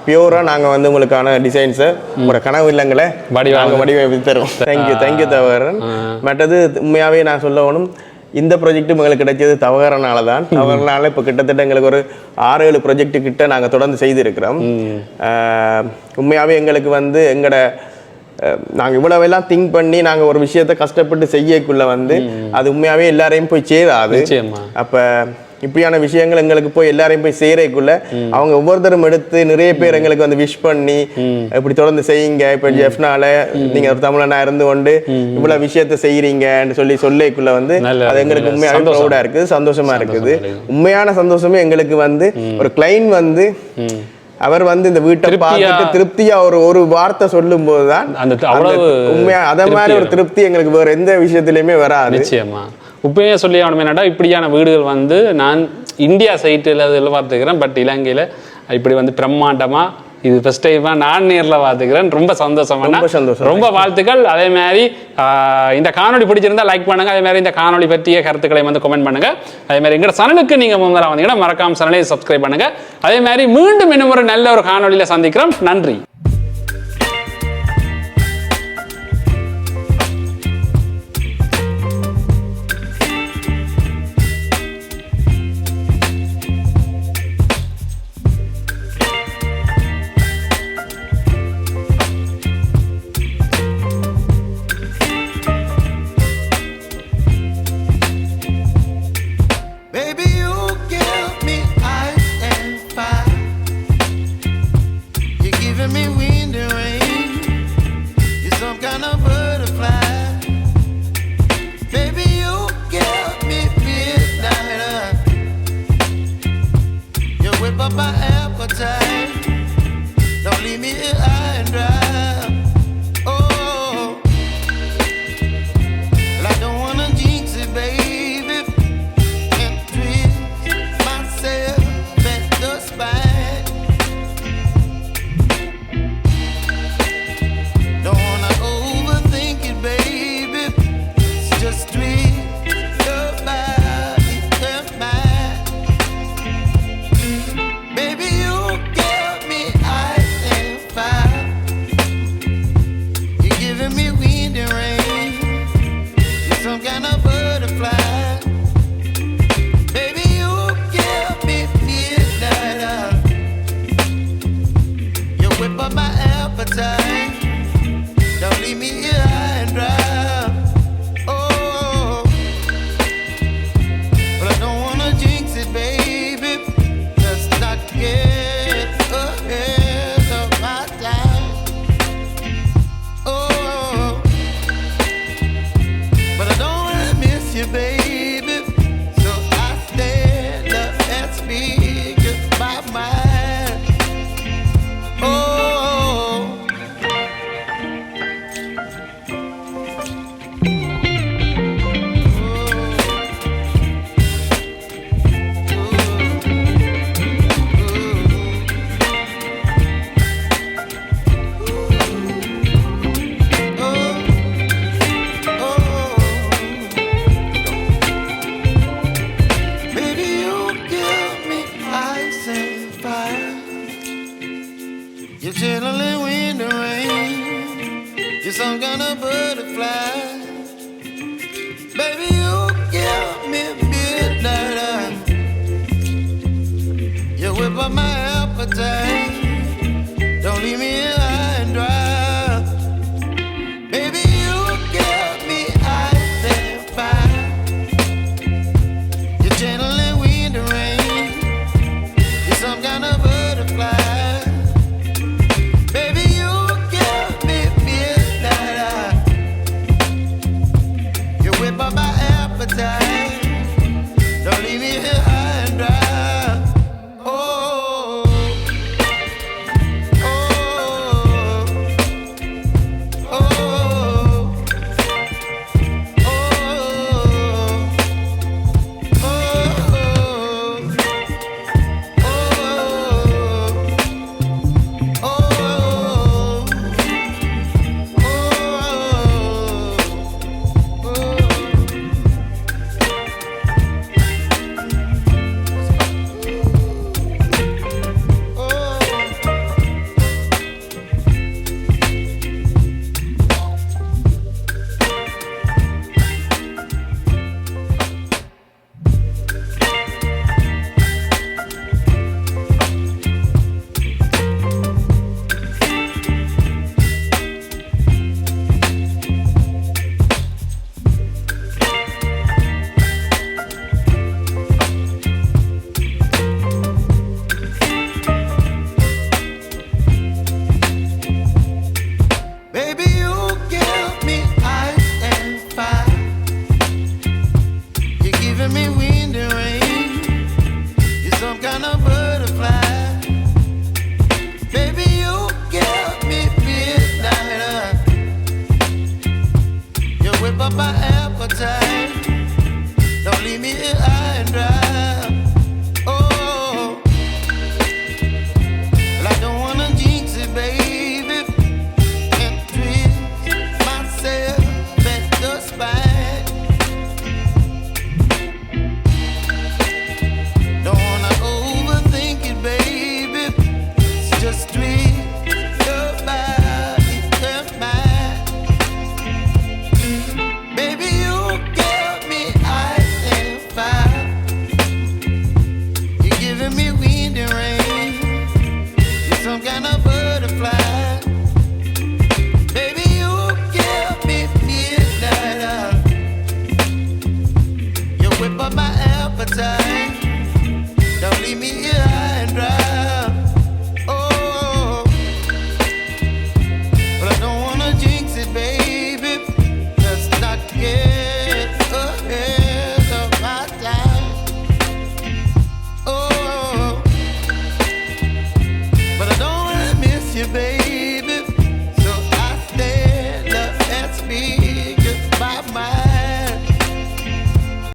பியூராக நாங்கள் வந்து உங்களுக்கான டிசைன்ஸை உங்களோட கனவு இல்லங்களை நாங்கள் வடிவமைத்து தருவோம். தேங்க்யூ தவகரன். மற்றது உண்மையாகவே நான் சொல்லணும், இந்த ப்ராஜெக்ட்டும் எங்களுக்கு கிடைச்சது தவகரனால தான். தவகரனால இப்போ கிட்டத்தட்ட எங்களுக்கு ஒரு 6-7 ப்ராஜெக்ட் கிட்ட நாங்கள் தொடர்ந்து செய்திருக்கிறோம். உண்மையாகவே எங்களுக்கு வந்து எங்களோட நாங்கள் இவ்வளவெல்லாம் திங்க் பண்ணி நாங்கள் ஒரு விஷயத்த கஷ்டப்பட்டு செய்யக்குள்ள வந்து அது உண்மையாகவே எல்லாரையும் போய் சேராது. அப்போ இப்படியான விஷயங்கள் எங்களுக்கு போய் எல்லாரையும் போய் சேரக்குள்ள அவங்க ஒவ்வொருத்தரும் எடுத்து நிறைய பேர் எங்களுக்கு வந்து விஷ் பண்ணி இப்படி தொடர்ந்து செய்யுங்க, இப்போ ஜெஃப்னால நீங்கள் ஒரு தமிழனா இருந்து கொண்டு இவ்வளோ விஷயத்த செய்கிறீங்கன்னு சொல்லக்குள்ள வந்து அது எங்களுக்கு உண்மையாகவே ப்ரௌடாக இருக்குது, சந்தோஷமா இருக்குது. உண்மையான சந்தோஷமே எங்களுக்கு வந்து ஒரு கிளைண்ட் வந்து அவர் வந்து இந்த வீட்டை பார்த்துட்டு திருப்தியா ஒரு வார்த்தை சொல்லும் போதுதான் உண்மையா அத மாதிரி ஒரு திருப்தி எங்களுக்கு வேற எந்த விஷயத்திலயுமே வராது. நிச்சயமா உண்மையா சொல்லி ஆகணும். என்னடா இப்படியான வீடுகள் வந்து நான் இந்தியா சைட்டில் அதில் பார்த்துக்கிறேன், பட் இலங்கையில் இப்படி வந்து பிரம்மாண்டமா இது ஃபர்ஸ்ட் டைமா நான் நேரில் பார்த்துக்கிறேன். ரொம்ப சந்தோஷம், ரொம்ப வாழ்த்துக்கள். அதே மாதிரி இந்த காணொலி பிடிச்சிருந்தா லைக் பண்ணுங்க. அதே மாதிரி இந்த காணொலி பற்றிய கருத்துக்களை வந்து கமெண்ட் பண்ணுங்க. அதே மாதிரி எங்களோட சேனலுக்கு நீங்க முதல்ல வந்தீங்கன்னா மறக்காம சேனலை சப்ஸ்கிரைப் பண்ணுங்க. அதே மாதிரி மீண்டும் இன்னும் ஒரு நல்ல ஒரு காணொலியில சந்திக்கிறோம். நன்றி. Some kind of butterfly. Baby, you give me midnight. You whip up my appetite. Don't leave me high and dry. Baby, you give me ice and fire. You're channeling wind and rain. You're some kind of up my appetite. Don't leave me here high and dry.